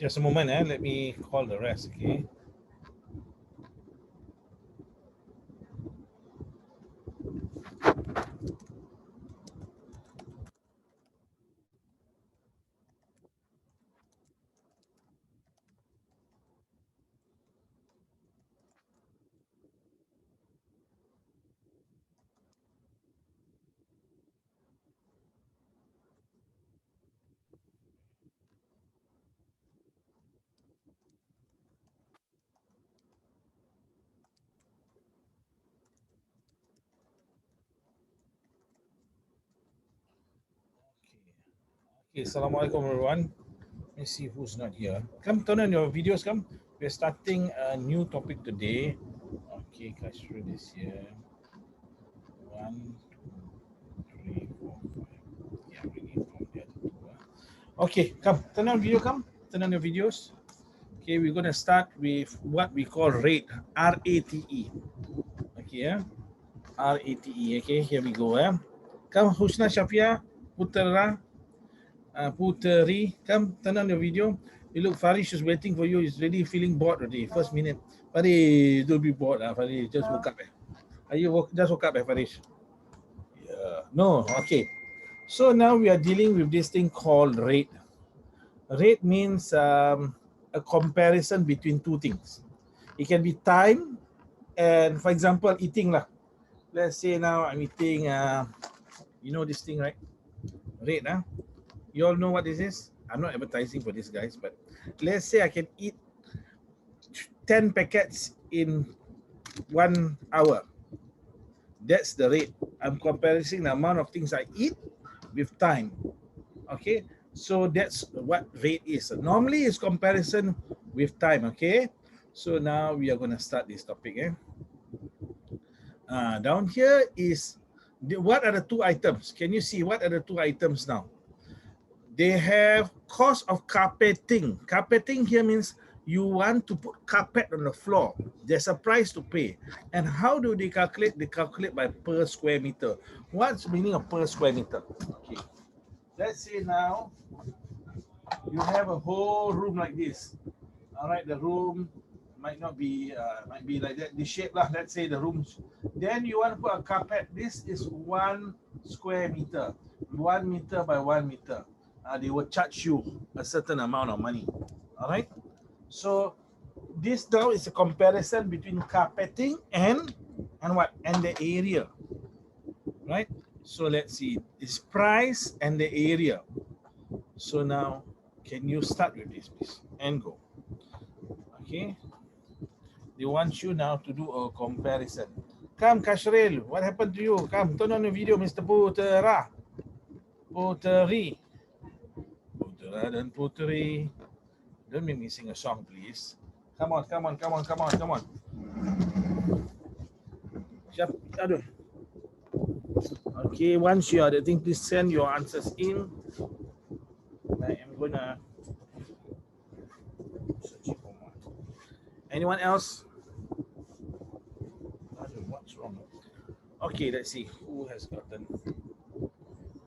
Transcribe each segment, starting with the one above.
Just a moment, let me call the rest, okay? Okay, Assalamualaikum everyone. Let me see who's not here. Come, turn on your videos, come. We're starting a new topic today. Okay, Kashfrid is here. 1, 2, 3, 4, 5. Yeah, bring it from there to 2. Okay, come, turn on video, come. Turn on your videos. Okay, we're going to start with what we call rate, R-A-T-E. Okay, yeah? R-A-T-E, okay, here we go. Come, Husna Shafia, Putera, Puteri, come, turn on your video. You look, Farish is waiting for you. He's really feeling bored already. First minute. Farish, don't be bored. Farish, just woke up. Are you just woke up, Farish? Yeah. No, okay. So now we are dealing with this thing called rate. Rate means a comparison between two things. It can be time and, for example, eating lah. Let's say now I'm eating, you know this thing, right? Rate, You all know what this is? I'm not advertising for these guys, but let's say I can eat 10 packets in 1 hour. That's the rate. I'm comparing the amount of things I eat with time. Okay, so that's what rate is. Normally it's comparison with time. Okay, so now we are going to start this topic. Down here is what are the two items? Can you see what are the two items now? They have cost of carpeting. Carpeting here means you want to put carpet on the floor. There's a price to pay. And how do they calculate? They calculate by per square meter. What's the meaning of per square meter? Okay. Let's say now you have a whole room like this. All right, the room might not be might be like that, this shape lah. Let's say the rooms. Then you want to put a carpet. This is 1 square meter, 1 meter by 1 meter. They will charge you a certain amount of money. All right. So this now is a comparison between carpeting and what, and the area, right? So let's see, it's price and the area. So now, can you start with this, please, and go? Okay. They want you now to do a comparison. Come, Kashril, what happened to you? Come, turn on the video, Mr. Putera. Puteri. Putera dan Puteri. Don't make me sing a song, please. Come on, come on, come on, come on, come on. Aduh. Okay, once you are the thing, please send your answers in. I am gonna search for more. Anyone else? What's wrong? Okay, let's see who has gotten.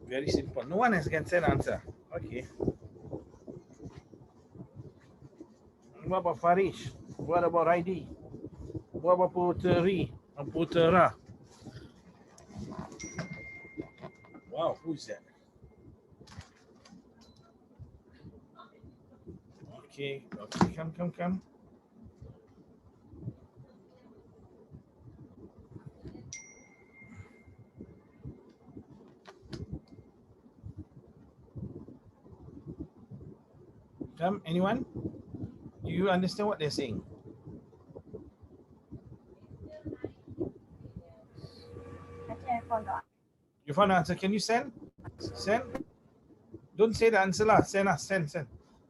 Very simple. No one has can send answer. Okay. What about Farish? What about Raidi? What about Puteri? Putera? Wow, who's that? Okay, okay, come. Come, anyone? Do you understand what they're saying? You found the answer. Can you send? Send? Don't say the answer lah. Send us. Send.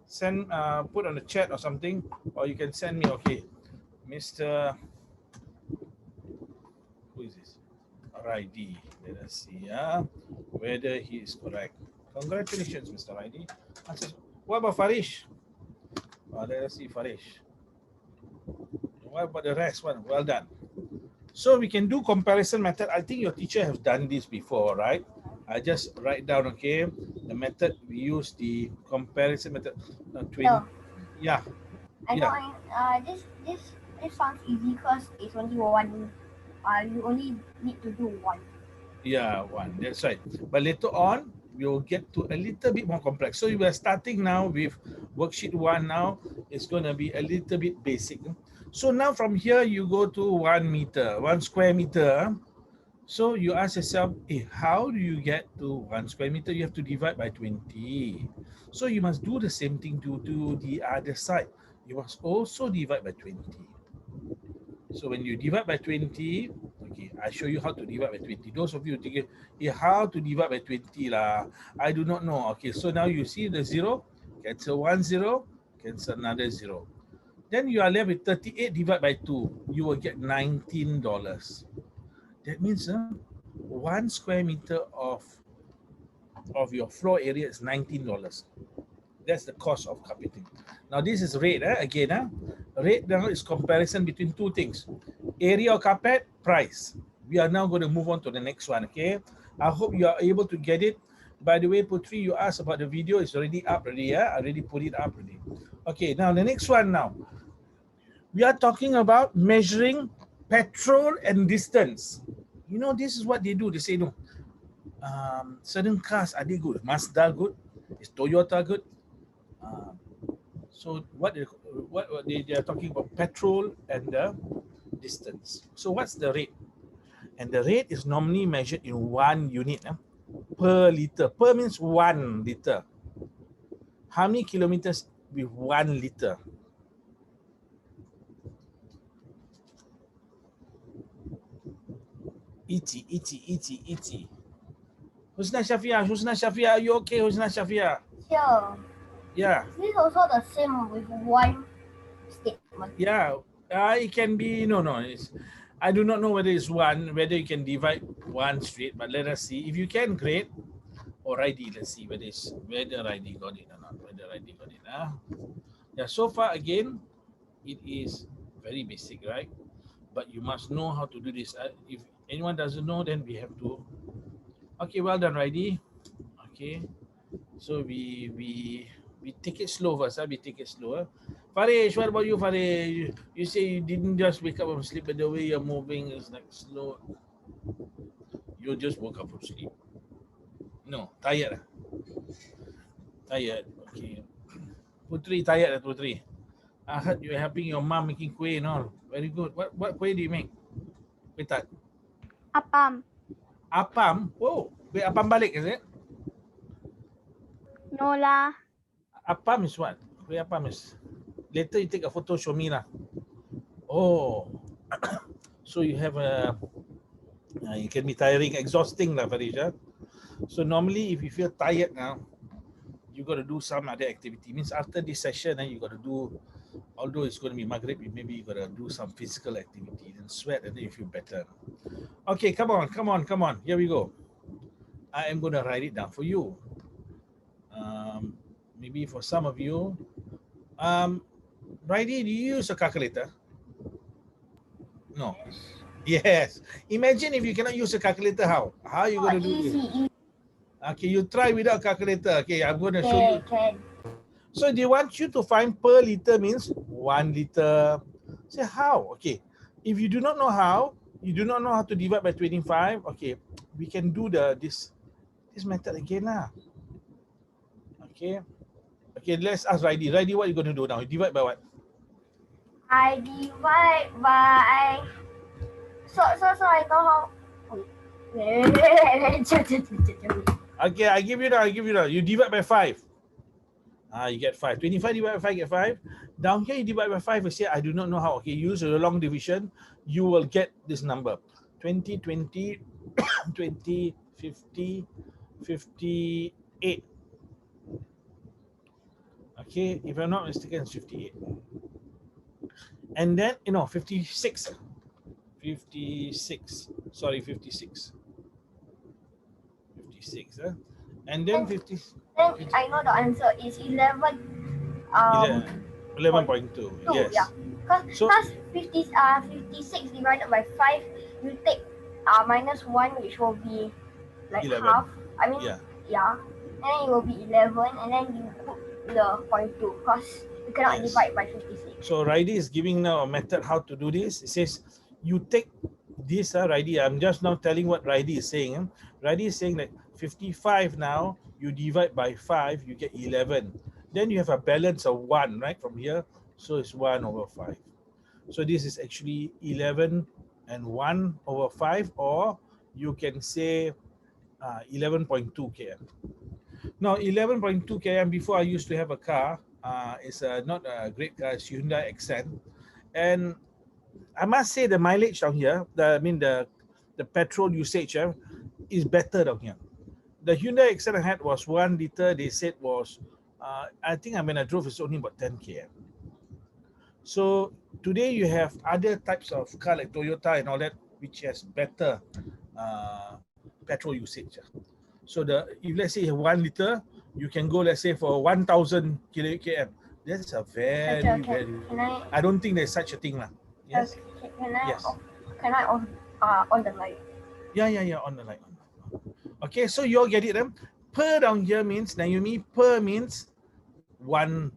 Send, put on the chat or something. Or you can send me, okay. Mr. Who is this? Raidi. Let us see whether he is correct. Congratulations, Mr. Raidi. What about Farish? Let us see Farish. What about the rest one? Well done. So we can do comparison method. I think your teacher has done this before, right? I just write down, okay, the method we use, the comparison method. 20. No. Yeah, I know. yeah, This sounds easy because it's only one. You only need to do one. yeah, one. That's right. But later on, you'll get to a little bit more complex. So we are starting now with worksheet one. Now it's going to be a little bit basic. So now from here, you go to 1 meter, 1 square meter. So you ask yourself, how do you get to 1 square meter? You have to divide by 20. So you must do the same thing to the other side. You must also divide by 20. So when you divide by 20, okay, I show you how to divide by 20. Those of you thinking, how to divide by 20 lah? I do not know. Okay, so now you see the zero, cancel one zero, cancel another zero. Then you are left with 38 divided by 2. You will get $19. That means 1 square meter of your floor area is $19. That's the cost of carpeting. Now this is rate again. Rate now is comparison between two things. Area of carpet, price. We are now going to move on to the next one, okay? I hope you are able to get it. By the way, Putri, you asked about the video. It's already up already, yeah? I already put it up already. Okay, now the next one now. We are talking about measuring petrol and distance. You know, this is what they do. They say, no, certain cars, are they good? Mazda good? Is Toyota good? Um, so what they are talking about petrol and the distance. So what's the rate? And the rate is normally measured in 1 unit per liter. Per means 1 liter. How many kilometers with 1 liter? Iti. Husna Shafia, are you okay, Husna Shafia? Sure. Yeah, Is this also the same with one statement? yeah. It can be, no. I do not know whether it's one, whether you can divide one straight, but let us see. If you can, great. Or ID, let's see whether ID got it or not. Whether ID got it. Yeah, so far again, it is very basic, right? But you must know how to do this. If anyone doesn't know, then we have to. Okay, well done, ID. Okay, so we take it slow first. We take it slow. Farish, what about you, Farish? You say you didn't just wake up from sleep, but the way you're moving is like slow. You just woke up from sleep. No, tired. Tired. Okay. Putri, tired, Putri. I heard you're helping your mom making kuih and all. Very good. What kuih do you make? Kuih tart. Apam. Apam? Oh, kuih apam balik, is it? No lah. Apam is what? Kuih apam is. Later you take a photo, show me lah. Oh, so you have a. It can be tiring, exhausting lah, Farisha. So normally, if you feel tired now, you got to do some other activity. Means after this session, then you got to do. Although it's going to be Maghrib, maybe you got to do some physical activity and sweat, and then you feel better. Okay, come on. Here we go. I am going to write it down for you. Maybe for some of you. Brady, do you use a calculator? No. Yes. Imagine if you cannot use a calculator, how? How are you going to do this? Easy. Okay, you try without calculator. Okay, I'm going to show you. Can. So they want you to find per liter means 1 liter. Say how? Okay. If you do not know how, you do not know how to divide by 25. Okay, we can do this method again lah. Okay. Okay, let's ask Raidi. Raidi, what are you going to do now? You divide by what? I divide by. So I know how. Wait. Okay, I give you now. You divide by 5. You get 5. 25 divided by 5, get 5. Down here, you divide by 5. You say, I do not know how. Okay, use the long division. You will get this number. 20, 20, 20, 50, 58. Okay, if I'm not mistaken, it's 58. And then, 56. 56. Sorry, 56. 56. And then 50. Then I know the answer is 11. 11.2. Yes. Yeah. Because 56 divided by 5, you take minus 1, which will be like 11. half. I mean, Yeah. yeah. And then it will be 11, and then you put the 0.2, because you You cannot Yes. divide by 56. So Raidi is giving now a method how to do this. It says you take this, Raidi. I'm just now telling what Raidi is saying. Raidi is saying that 55 now, you divide by 5, you get 11. Then you have a balance of 1, right, from here. So it's 1 over 5. So this is actually 11 and 1 over 5, or you can say 11.2 km. Now 11.2 km, before I used to have a car, it's not a great car, it's Hyundai Accent. And I must say the mileage down here, the petrol usage is better down here. The Hyundai Accent I had was 1 liter, they said was, I think when I drove, it's only about 10 km. So today you have other types of car like Toyota and all that, which has better petrol usage. So if let's say you have 1 liter, you can go, let's say, for 1,000 km. That's a very, very. I don't think there's such a thing, lah. Yes. Can I? Yes. Can I on the light? Yeah, on the light. Okay, so you all get it. Per down here means, Naomi, per means one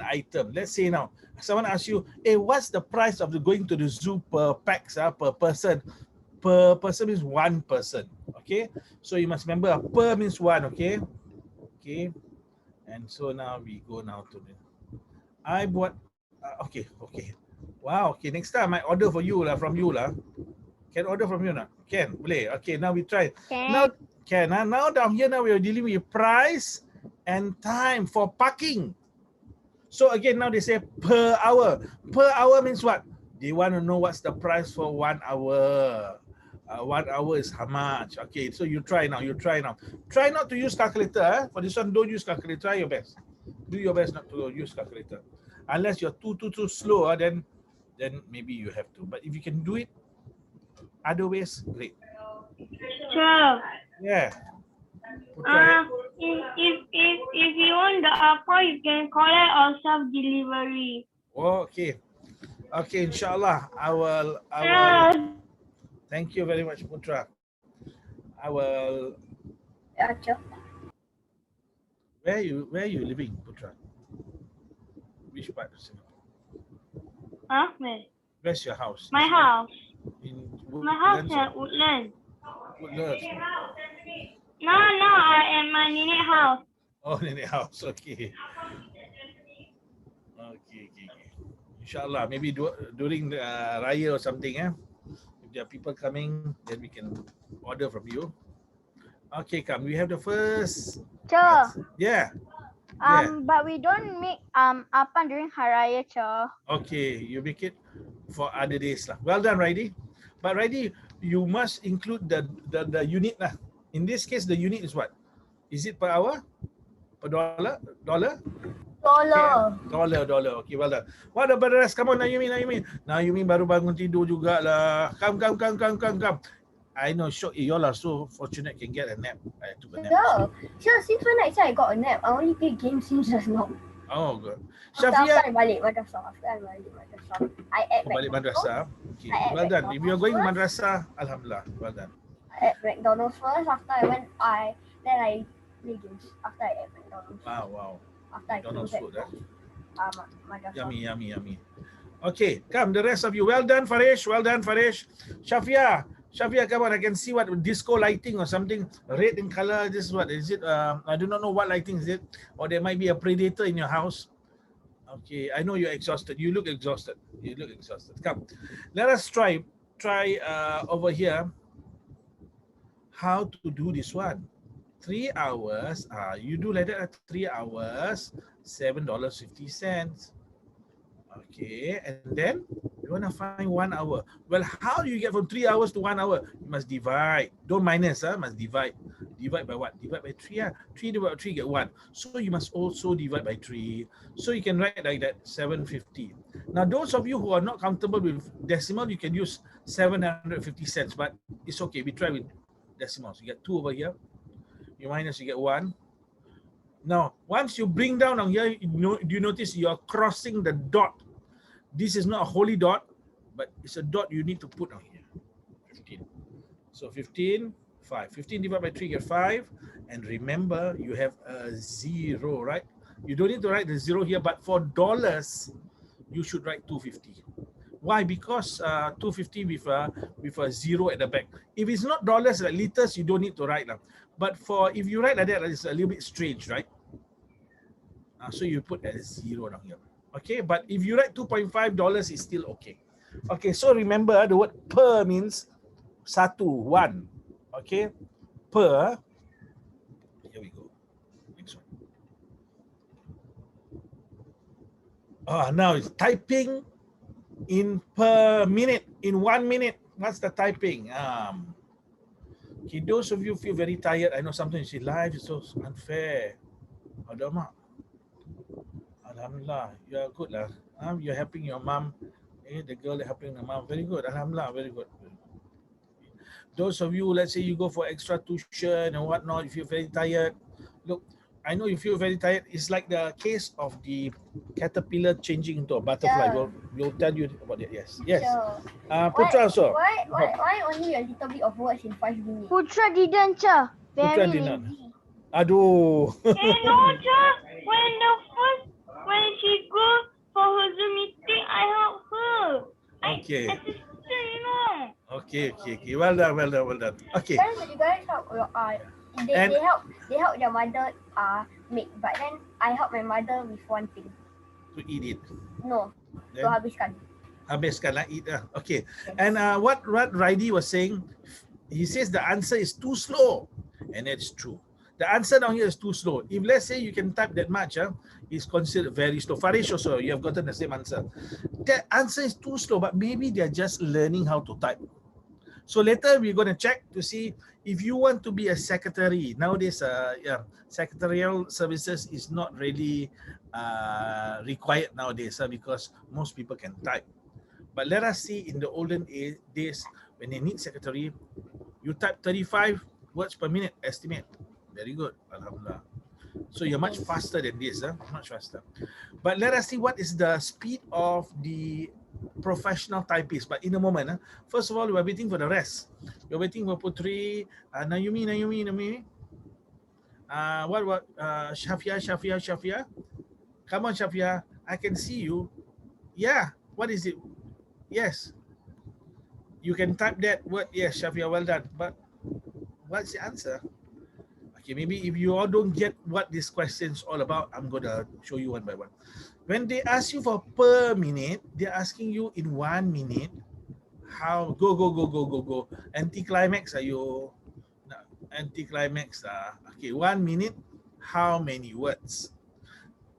item. Let's say now, someone asks you, hey, what's the price of going to the zoo per pax, per person? Per person means 1 person. Okay, so you must remember per means 1. Okay, and so now we go now to the I bought okay. Wow, okay, next time I order for you lah, from you lah. Can order from you now? Can, boleh. Okay, now we try. Can. Now can. Now down here now we are dealing with price and time for parking. So again, now they say per hour. Per hour means what? They want to know what's the price for 1 hour. 1 hour is how much? Okay, so you try now. Try not to use calculator. For this one, don't use calculator. Try your best. Do your best not to use calculator. Unless you're too slow, then maybe you have to. But if you can do it other ways, great. Sure. Yeah. Try it. If you want the apple, you can collect or self delivery. Oh, okay, inshallah. I will. Thank you very much, Putra. I will. Where you living, Putra? Which part of Singapore? Huh? Where? Where's your house? My house. In My house Woodlands at or Woodland. Woodlands? No, I am my nenek house. Oh, nenek house. Okay. Inshallah, maybe during the Raya or something, if there are people coming, then we can order from you. Okay, come. We have the first. Sure. Yeah. But we don't make appam during Hari Raya, sure. Okay, you make it for other days lah. Well done, Raidi. But Raidi, you must include the unit lah. In this case, the unit is what? Is it per hour? Per dollar? Dollar. Dollar. Okay, well done. What about the rest? Come on, Naomi baru bangun tidur jugalah. Come. I know, sure, you all are so fortunate can get a nap. I took a nap. No. Sure, since when I said I got a nap, I only play games since just now. Oh, good. After Shafia. I balik madrasah. I ate Balik madrasah. Okay, I ate well done. If you're going McDonald's madrasah, alhamdulillah, well done. I ate McDonald's first. After I went, then I play games. After I ate McDonald's. Wow. After I McDonald's came food, back from madrasah. Yummy. Okay, come, the rest of you. Well done, Farish. Shafia, come on. I can see what disco lighting or something, red in color. This is what is it? I do not know what lighting is it, or there might be a predator in your house. Okay, I know you're exhausted. You look exhausted. Come, let us try over here how to do this one. 3 hours. You do like that. 3 hours, $7.50. Okay, and then you want to find 1 hour. Well, how do you get from 3 hours to 1 hour? You must divide. Don't minus, must divide. Divide by what? Divide by 3. 3 divided by 3 get 1. So you must also divide by 3. So you can write like that, 750. Now, those of you who are not comfortable with decimal, you can use 750 cents, but it's okay. We try with decimals. You get 2 over here. You minus, you get 1. Now, once you bring down on here, do you notice you're crossing the dot? This is not a holy dot, but it's a dot you need to put on here. 15. So 15, 5. 15 divided by 3 get 5. And remember, you have a 0, right? You don't need to write the 0 here, but for dollars, you should write 250. Why? Because 250 with a 0 at the back. If it's not dollars like liters, you don't need to write them. But for if you write like that, it's a little bit strange, right? So you put that 0 down here. Okay, but if you write $2.5, it's still okay. Okay, so remember the word per means satu, one. Okay, per. Here we go. Next one. Now it's typing in per minute, in 1 minute. What's the typing? Okay, those of you feel very tired. I know sometimes you say life is so unfair. Alamak. Alhamdulillah, you are good lah. You're helping your mom. The girl helping the mom. Very good. Alhamdulillah, very good. Those of you, let's say you go for extra tuition and whatnot, you feel very tired. Look, I know you feel very tired. It's like the case of the caterpillar changing into a butterfly. Yeah. We'll tell you about it. Yes. Yes. So, Putra also. why only a little bit of words in 5 minutes? Putra didn't, Cha. Putra Very did not. lazy. Aduh. No, Cha. When she goes for her Zoom meeting, I help her. Okay. I assisted, you know. Okay. Well done. Okay. You guys help. And- They help their mother make, but then I help my mother with one thing. To eat it. No, to Then habiskan. habiskan lah, eat lah. Okay. And what Raidi was saying, he says the answer is too slow. And that's true. The answer down here is too slow. If let's say you can type that much, it's considered very slow. Farish also, you have gotten the same answer. That answer is too slow, but maybe they're just learning how to type. So later we're going to check to see if you want to be a secretary. Nowadays, secretarial services is not really required nowadays because most people can type. But let us see in the olden days when they need secretary, you type 35 words per minute estimate. Very good, alhamdulillah. So you're much faster than this, much faster. But let us see what is the speed of the professional typist. But in a moment, first of all, we're waiting for the rest. We're waiting for Putri, Nayumi. Shafia. Come on, Shafia. I can see you. Yeah. What is it? Yes. You can type that word. Yes, Shafia. Well done. But what's the answer? Okay, maybe if you all don't get what this question is all about, I'm going to show you one by one. When they ask you for per minute, they're asking you in 1 minute. How? Go. Anticlimax, are you? No, anticlimax. Okay, 1 minute. How many words?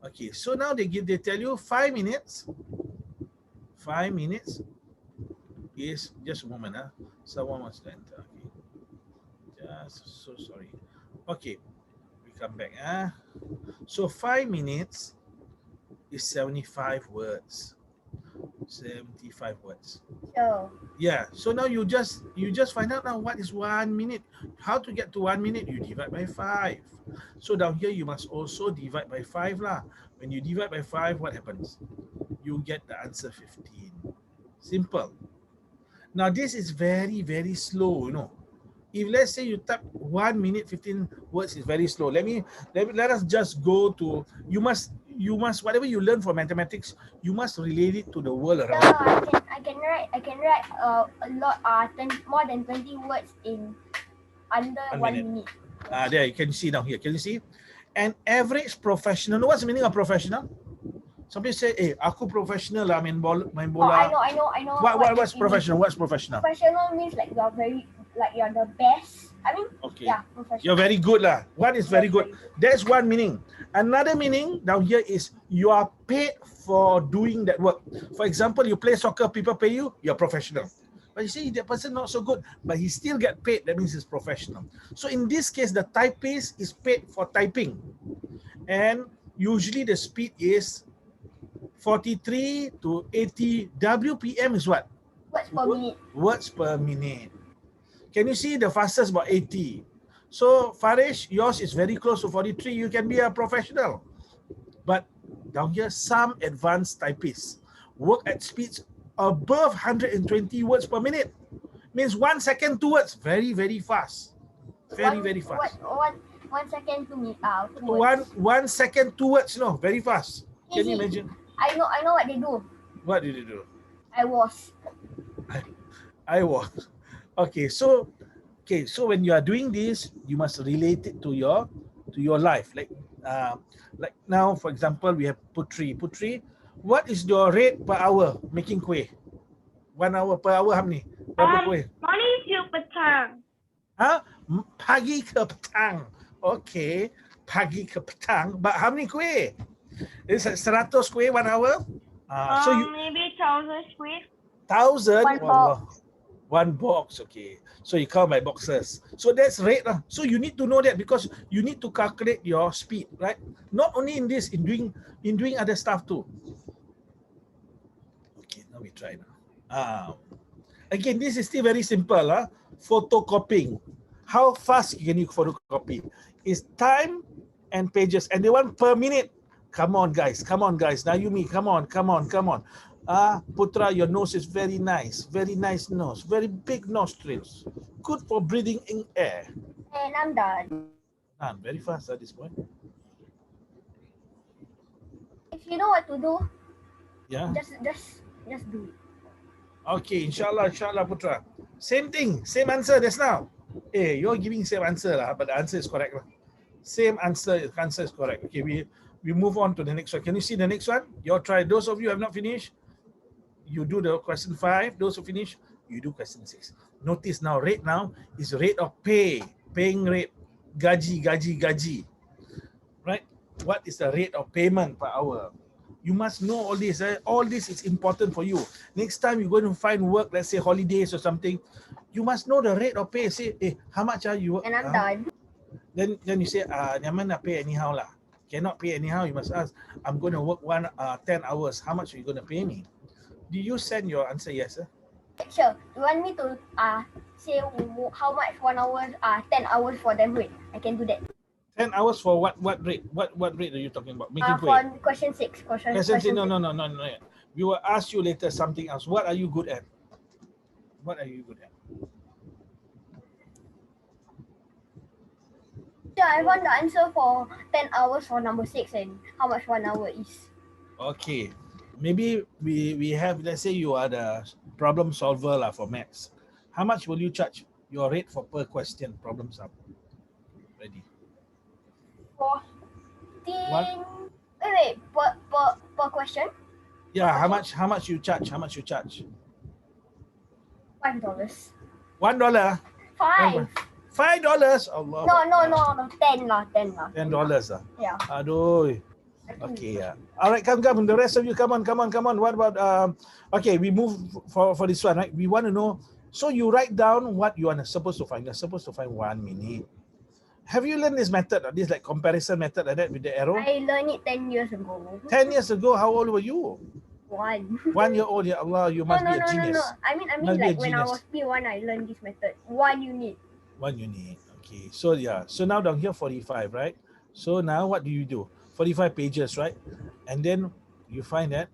Okay, so now they tell you 5 minutes. 5 minutes is just a moment. Someone wants to enter. Okay, just so sorry. Okay, we come back. So 5 minutes is 75 words. 75 words. So, Yeah. So now you just find out now what is 1 minute. How to get to 1 minute? You divide by 5. So down here you must also divide by 5 lah. When you divide by 5, what happens? You get the answer 15. Simple. Now this is very, very slow, you know. If let's say you type 1 minute 15 words is very slow. Let us just go to you must whatever you learn for mathematics, you must relate it to the world around. I can write a lot more than 20 words in under 1 minute. There you can see now here. Can you see? An average professional. What's the meaning of professional? Some people say, aku professional lah main bola. I know. What's professional? What's professional? Professional means like you're the best. I mean, Okay. yeah, professional. You're very good lah. What is very good? That's one meaning. Another meaning down here is you are paid for doing that work. For example, you play soccer, people pay you, you're professional. But you see, that person not so good, but he still get paid. That means he's professional. So in this case, the typist is paid for typing. And usually the speed is 43 to 80 WPM is what? Words per minute. Words per minute. Can you see the fastest about 80? So Farish, yours is very close to 43. You can be a professional. But down here, some advanced typists work at speeds above 120 words per minute. Means 1 second, 2 words. Very, very fast. Very, very fast. 1 second to me. 2 1 words. 1 second, 2 words, no, very fast. Can you Easy. imagine? I know what they do. What did you do? I was. I was. Okay, so when you are doing this, you must relate it to your life. Like now, for example, we have Putri. Putri, what is your rate per hour making kuih? 1 hour per hour, how many? Berapa kuih? Morning to petang. Huh? Pagi ke petang. Okay, pagi ke petang. But how many kuih? It's 100 kuih 1 hour. So you Maybe 1,000 square. 1,000. One Wallah. One box, okay. So you count by boxes. So that's rate lah. So you need to know that because you need to calculate your speed, right? Not only in this, in doing other stuff too. Okay, now we try now. Again, this is still very simple. Photocopying. How fast can you photocopy? It's time and pages, and they want per minute. Come on, guys. Nayumi, come on. Putra, your nose is very nice nose, very big nostrils, good for breathing in air. And I'm done. Very fast at this point. If you know what to do, Yeah. just do it. Okay, inshallah, Putra. Same thing, same answer just now. You're giving same answer lah, but the answer is correct lah. Same answer is correct. Okay, we move on to the next one. Can you see the next one? You try. Those of you who have not finished, you do the question 5. Those who finish, you do question 6. Notice now, rate now is rate of paying rate, gaji. Right? What is the rate of payment per hour? You must know all this. All this is important for you. Next time you're going to find work, let's say holidays or something, you must know the rate of pay. Say, how much are you? And I'm done. Then you say, nyaman nak pay anyhow lah. Cannot pay anyhow. You must ask, I'm going to work 10 hours. How much are you going to pay me? Did you send your answer yes, sir? Sure. You want me to say how much 1 hour 10 hours for them rate? I can do that. 10 hours for what rate? What rate are you talking about? Making For kuih. question 6. Question six, no. We will ask you later something else. What are you good at? Yeah, I want the answer for 10 hours for number 6 and how much 1 hour is. Okay. Maybe we have, let's say you are the problem solver for maths. How much will you charge your rate for per question problem solve? Ready? 14. Wait, per question? Yeah, how much you charge? $5. $1? $5. $5? Allah. No. 10 lah. $10 ah. Yeah. Aduh. Okay, yeah. All right, come. The rest of you, come on. What about okay, we move for this one, right? We want to know. So you write down what you are supposed to find. You're supposed to find 1 minute. Have you learned this method, this like comparison method like that with the arrow? I learned it 10 years ago. 10 years ago, how old were you? 1. 1 year old, ya Allah, you must be a genius. No. I mean Must be a like when I genius. was P1, I learned this method. 1 unit. 1 unit. Okay, so yeah. So now down here 45, right? So now what do you do? 45 pages, right? And then you find that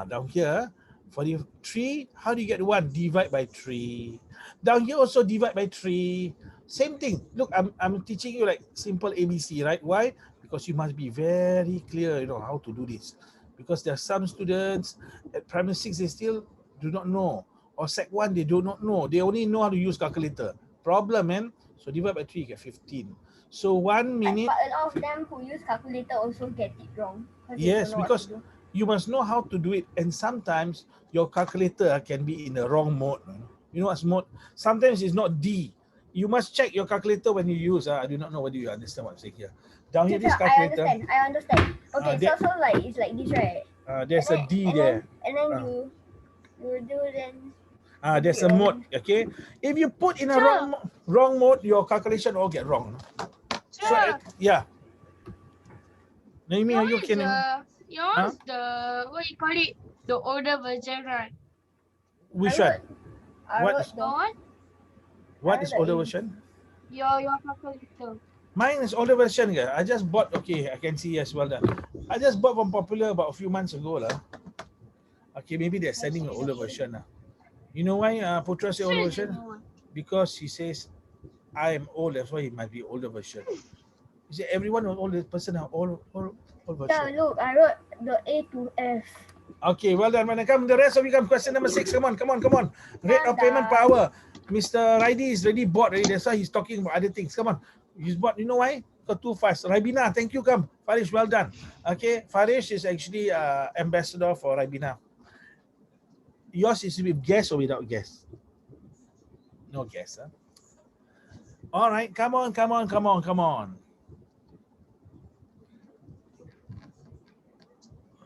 down here 43. How do you get 1? Divide by 3. Down here also divide by 3. Same thing. Look, I'm teaching you like simple ABC, right? Why? Because you must be very clear, how to do this. Because there are some students at primary 6, they still do not know. Or sec 1, they do not know. They only know how to use calculator. Problem, man. So divide by 3, you get 15. So 1 minute. But a lot of them who use calculator also get it wrong. Yes, because you must know how to do it. And sometimes your calculator can be in the wrong mode. You know what's mode? Sometimes it's not D. You must check your calculator when you use. I do not know whether you understand what I'm saying here. Down here, this calculator. I understand. Okay, so like it's like this, right? There's a D there. And then you do then. There's a mode. Okay. If you put in a wrong mode, your calculation all get wrong. So yeah. Naomi, are you okay? Yours the what you call it? The older version, right? Which one? What is older version? Your calculator. Mine is older version. I just bought. Okay, I can see. Yes, well done. I just bought from Popular about a few months ago, lah. Okay, maybe they're sending an older version, lah. You know why Putra say older version? Because he says I am old. That's why it might be older version. Is it everyone or all the person are all virtual? Yeah, look, I wrote the A to F. Okay, well done, man. Come, the rest of you come. Question number 6. Come on. Rate of payment per hour. Mr. Raidi is already bored already. That's why he's talking about other things. Come on. He's bored. You know why? Got too fast. Ribena, thank you. Come. Farish, well done. Okay, Farish is actually ambassador for Ribena. Yours is with gas or without gas? No gas, huh? All right, come on.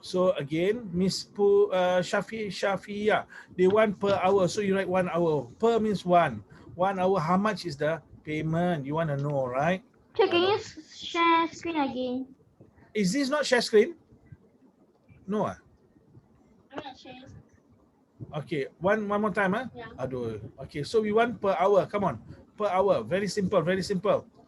So again, Miss Shafia, they want per hour. So you write 1 hour. Per means 1. 1 hour, how much is the payment? You want to know, right? So can you share screen again? Is this not share screen? No. I'm not sure. Okay, one more time. Huh? Yeah. Aduh. Okay, so we want per hour. Come on. Per hour. Very simple.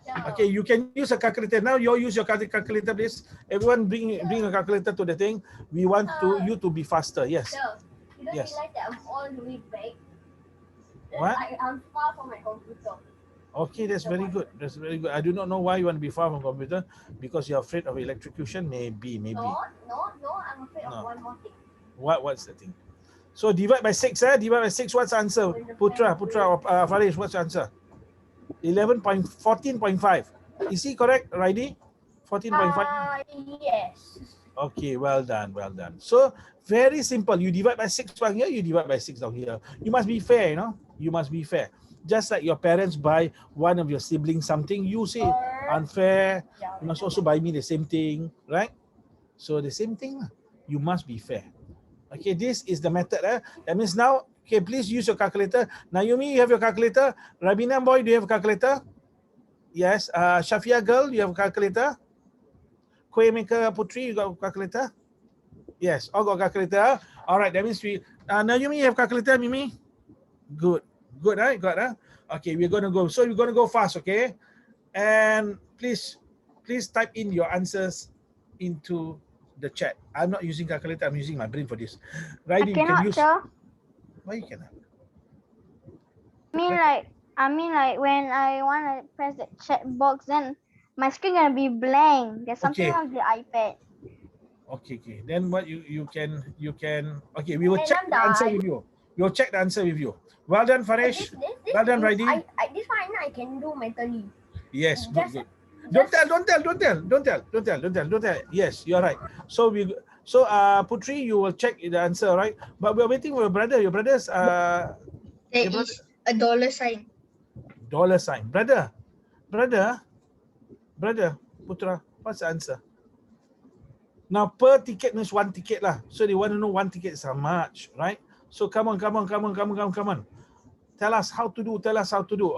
Yeah. Okay, you can use a calculator. Now you all use your calculator, please. Everyone bring a calculator to the thing. We want you to be faster. Yes. Sir, you don't Yes. realize that I'm all the way back? What? I'm far from my computer. Okay, that's very good. I do not know why you want to be far from computer, because you're afraid of electrocution. Maybe. No, I'm afraid No. of one more thing. What's the thing? So divide by 6. Divide by 6. What's the answer? Putra, or Farish, what's the answer? 14.5. Is he correct, Raidi? 14.5. Yes. Okay, well done. So very simple. You divide by 6 down here, you divide by 6 down here. You must be fair, you know. You must be fair. Just like your parents buy one of your siblings something, you say unfair. You must also buy me the same thing, right? So the same thing, you must be fair. Okay, this is the method. That means now, okay, please use your calculator. Naomi, you have your calculator. Rabina boy, do you have a calculator? Yes. Shafia girl, you have a calculator? Kueh maker Putri, you got a calculator? Yes, all got calculator. All right, that means we. Naomi, you have calculator, Mimi? Good, right? Got Okay, we're gonna go. So we're gonna go fast, okay? And please type in your answers into the chat. I'm not using calculator. I'm using my brain for this. Right? I You can cannot, use. sir. Why you cannot? I mean like when I want to press the chat box, then my screen gonna be blank. There's something Okay. wrong with the iPad. Okay. Then what you can. Okay, we will And check I'm the answer done. with you. We'll check the answer with you. Well done, Farish. Well done, Raidi. This one I can do mentally. Yes, Just- good. Don't tell. Yes, you're right. So Putri, you will check the answer, right? But we're waiting for your brother. Your brother's There brother- is a dollar sign. dollar sign. Brother, Putra, what's the answer? Now per ticket means 1 ticket lah. So they want to know 1 ticket is how much, right? So come on. Tell us how to do.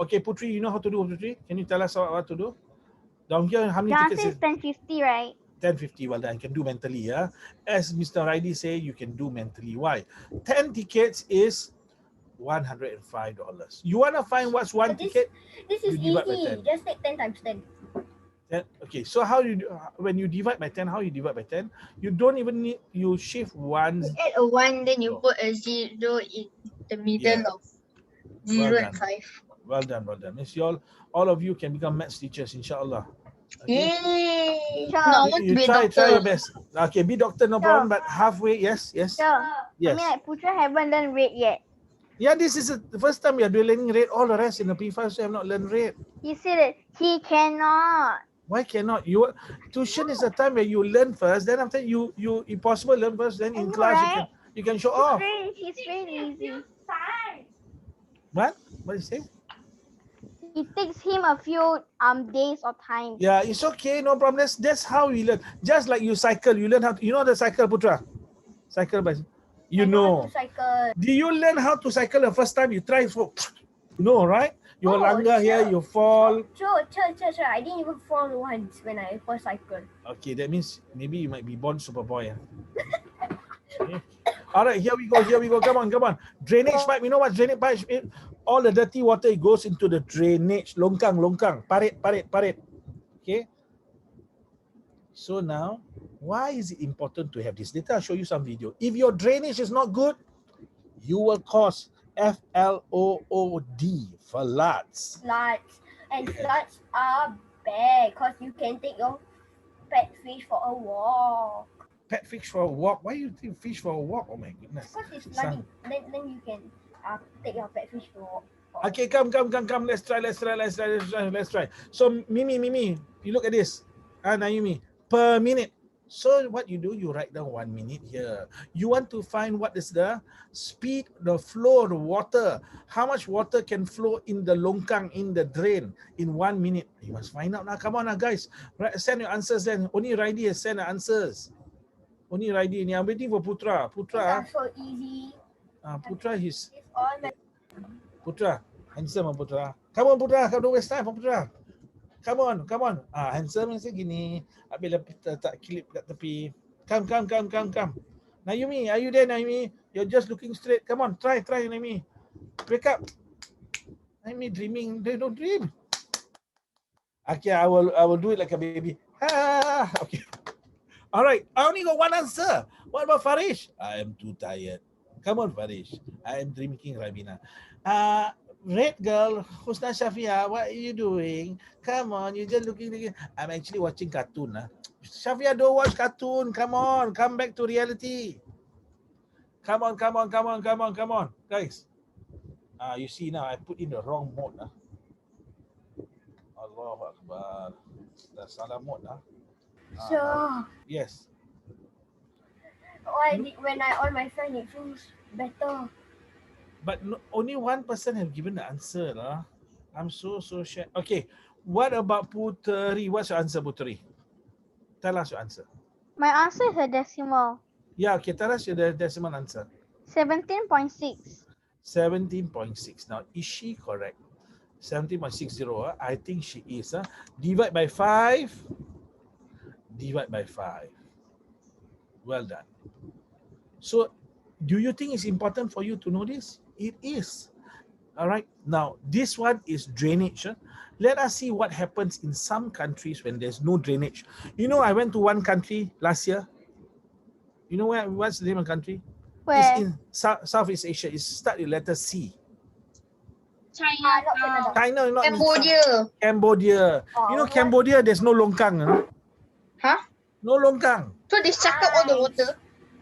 Okay, Putri, you know how to do, Putri? Can you tell us what to do? Down here, how many The tickets answer is is 1050, right? 1050? Well, then I can do mentally, yeah. As Mr. Raidi say, you can do mentally. Why? 10 tickets is $105. You want to find what's one But this- ticket? This is You divide by easy. 10. Just take 10 times 10. Okay, so how when you divide by 10, how you divide by 10? You don't even need, you shift one. You add a 1, then you No. put a 0 in the middle Yeah. of 0 Well and done. 5. Well done. Miss you all of you can become maths teachers, inshallah. Okay? Yay! Sure. No, I want to You be a try doctor. your best. Okay, be doctor, no Sure. problem, but halfway, yes. So, I Yes. mean like Putra haven't learned rate yet. Yeah, this is the first time we are doing learning rate. All the rest in the P5, so I have not learned rate. He said it. He cannot. Why cannot? Tuition is a time where you learn first, then after you impossible learn first, then I in know, class right? you can show off. He's very easy. What? What do you say? It takes him a few days or time. Yeah, it's okay, no problem. That's how we learn. Just like you cycle, you learn how to, you know the cycle, Putra? Cycle by I know how to cycle. Do you learn how to cycle the first time you try? No, right? You Oh, langgar here, sure. you fall. Sure. I didn't even fall once when I first cycled. Okay, that means maybe you might be born Superboy. Okay. All right, here we go. Come on. Drainage pipe. You know what drainage pipe is? All the dirty water, it goes into the drainage. Longkang. Parit. Okay. So now, why is it important to have this? Later I'll show you some video. If your drainage is not good, you will cause FLOOD, floods. Floods. And floods are bad because you can take your pet fish for a walk. Pet fish for a walk. Why you think fish for a walk? Oh my goodness. Because it's Son. flooding. Then you can take your pet fish for a walk. Okay, come. Let's try. So Mimi, you look at this. Naomi, per minute. So what you do, you write down 1 minute here. You want to find what is the speed, the flow of the water. How much water can flow in the longkang, in the drain in 1 minute. You must find out now. Come on now, guys. Send your answers then. Only Raidi has sent the answers. Only Raidi. I'm waiting for Putra. Putra. It's so easy. Putra, he's... It's all my Putra. Handsome, Putra. Come on, Putra. Don't waste time for Putra. Come on. Handsome macam gini. Habis tak clip kat tepi. Come. Naomi, are you there, Naomi? You're just looking straight. Come on, try, Naomi. Wake up. Naomi dreaming. They don't dream. Okay, I will do it like a baby. Okay. All right. I only got one answer. What about Farish? I am too tired. Come on, Farish. I am drinking Rabina. Red girl, Husna Shafia, what are you doing? Come on, you're just looking. I'm actually watching cartoon. Shafia, don't watch cartoon. Come on, come back to reality. Come on. Guys. You see now, I put in the wrong mode. Allahu Akbar. The salah mode. So Yes. when I on my phone, it feels better. But only one person have given the answer. I'm so shy. Okay. What about Puteri? What's your answer, Puteri? Tell us your answer. My answer is a decimal. Yeah, okay. Tell us your decimal answer. 17.6. 17.6. Now, is she correct? 17.60. I think she is. Divide by 5. Divide by 5. Well done. So, do you think it's important for you to know this? It is. All right. Now, this one is drainage. Let us see what happens in some countries when there's no drainage. You know, I went to one country last year. You know what's the name of the country? Where? It's in Southeast Asia. It starts with letter C. China. China, not Cambodia. Cambodia. You know, Cambodia, there's no longkang. Huh? No longkang. So they suck up all the water.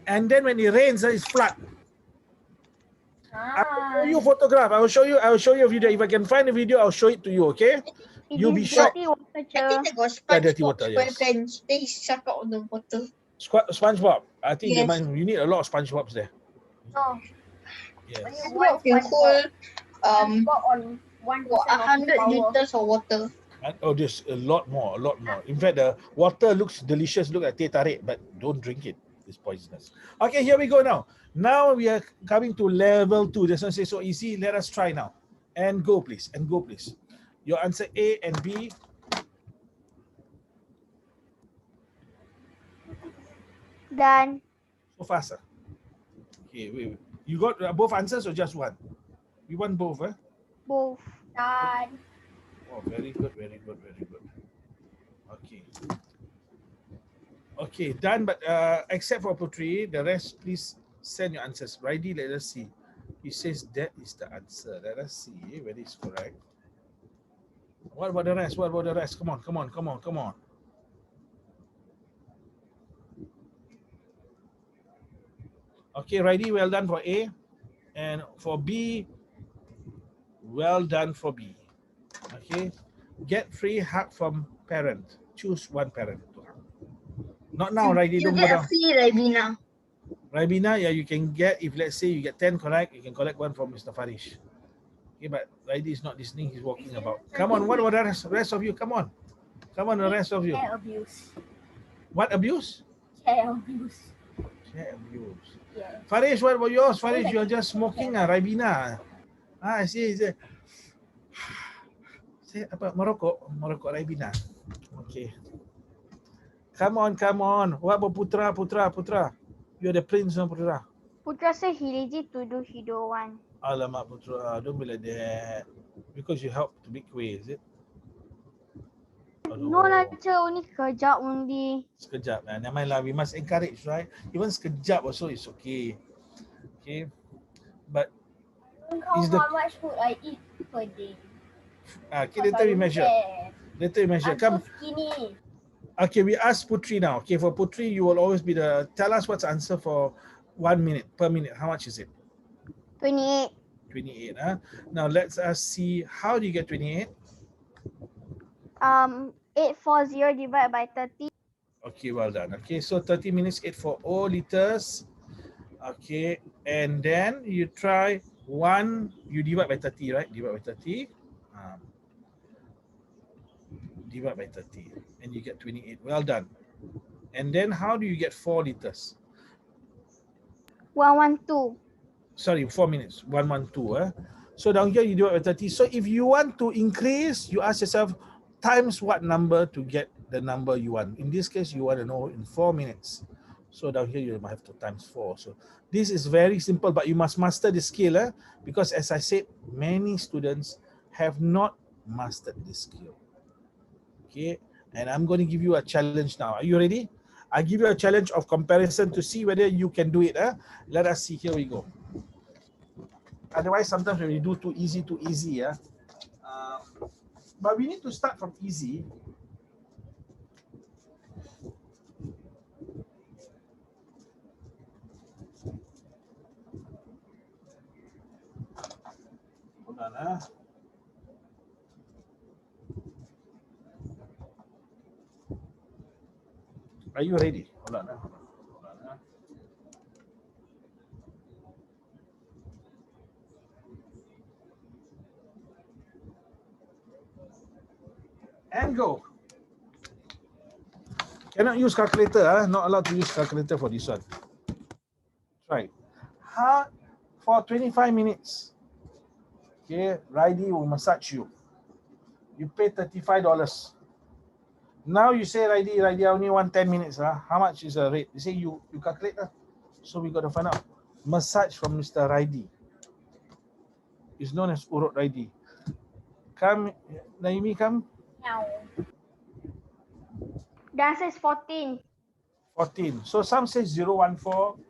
And then when it rains, it's flood. I will show you a Ah, photograph. I will show you a video. If I can find a video, I'll show it to you, okay? It You'll is be shocked. dirty water, I je. think they got dirty SpongeBob water, yes. SquarePants. They suck out all the water. SpongeBob. I think Yes. you need a lot of SpongeBobs there. no. Yes. SpongeBob can hold SpongeBob on 1% 100 liters of water. And, there's a lot more. In fact, the water looks delicious, look like teh tarik, but don't drink it. It's poisonous. Okay, here we go now. Now we are coming to level 2. This one says so easy. Let us try now. And go, please. Your answer A and B. Done. So faster. Okay, wait. You got both answers or just one? You want both, eh? Both. Done. Oh, very good. Okay, done. But except for Putri, the rest, please send your answers. Righty, let us see. He says that is the answer. Let us see whether it's correct. What about the rest? Come on. Okay, Righty, well done for A. And for B, well done for B. Okay. Get free hug from parent. Choose one parent to hug. Not now, Righty. You Don't go get a down. free Ribena. Ribena, yeah, you can get, if let's say you get 10 correct, you can collect one from Mr. Farish. Okay, but Righty is not listening, he's walking about. Come on, what about the rest of you? Come on, the rest of you. Care abuse. What abuse? Care abuse. Care abuse. Yeah. Farish, what about yours? Farish, you're just smoking Ribena. I see. Say apa? Merokok Ribena. Okay. Come on. What about Putra? You're the prince of Putra. Putra say he lazy to do, he don't want. Alamak Putra, don't be like that. Because you help to make way, is it? No lah, je. Only sekejap only. Sekejap lah. Never mind lah. We must encourage, right? Even sekejap also is okay. Okay. But Don't count Is the- how much food I eat per day. okay, later we measure. Later you measure. I'm Come. so skinny. Okay, we ask Putri now. Okay, for Putri, you will always be the. Tell us what's the answer for 1 minute per minute. How much is it? 28. 28. Huh? Now let's us see how do you get 28. 840 divided by 30. Okay, well done. Okay, so 30 minutes, 840 liters. Okay, and then you try you divide by 30, right? Divide by 30. Divide by 30, and you get 28. Well done. And then how do you get 4 liters? 112. Sorry, 4 minutes. 112. So down here you divide by 30. So if you want to increase, you ask yourself times what number to get the number you want. In this case, you want to know in 4 minutes. So down here you might have to times 4. So this is very simple, but you must master the skill, because as I said, many students have not mastered this skill. Okay, and I'm going to give you a challenge now. Are you ready? I give you a challenge of comparison to see whether you can do it. Let us see. Here we go. Otherwise, sometimes when we do too easy, but we need to start from easy. Hold on. Are you ready? Hold on. And go. Cannot use calculator. Not allowed to use calculator for this one. Try. For 25 minutes. Okay, Raidi will massage you. You pay $35. Now you say, Raidi, I only want 10 minutes. How much is the rate? You say you calculate. So we got to find out. Massage from Mr. Raidi. It's known as Urut Raidi. Come, Naimi, come. Now. The answer is 14. 14. So some say 014.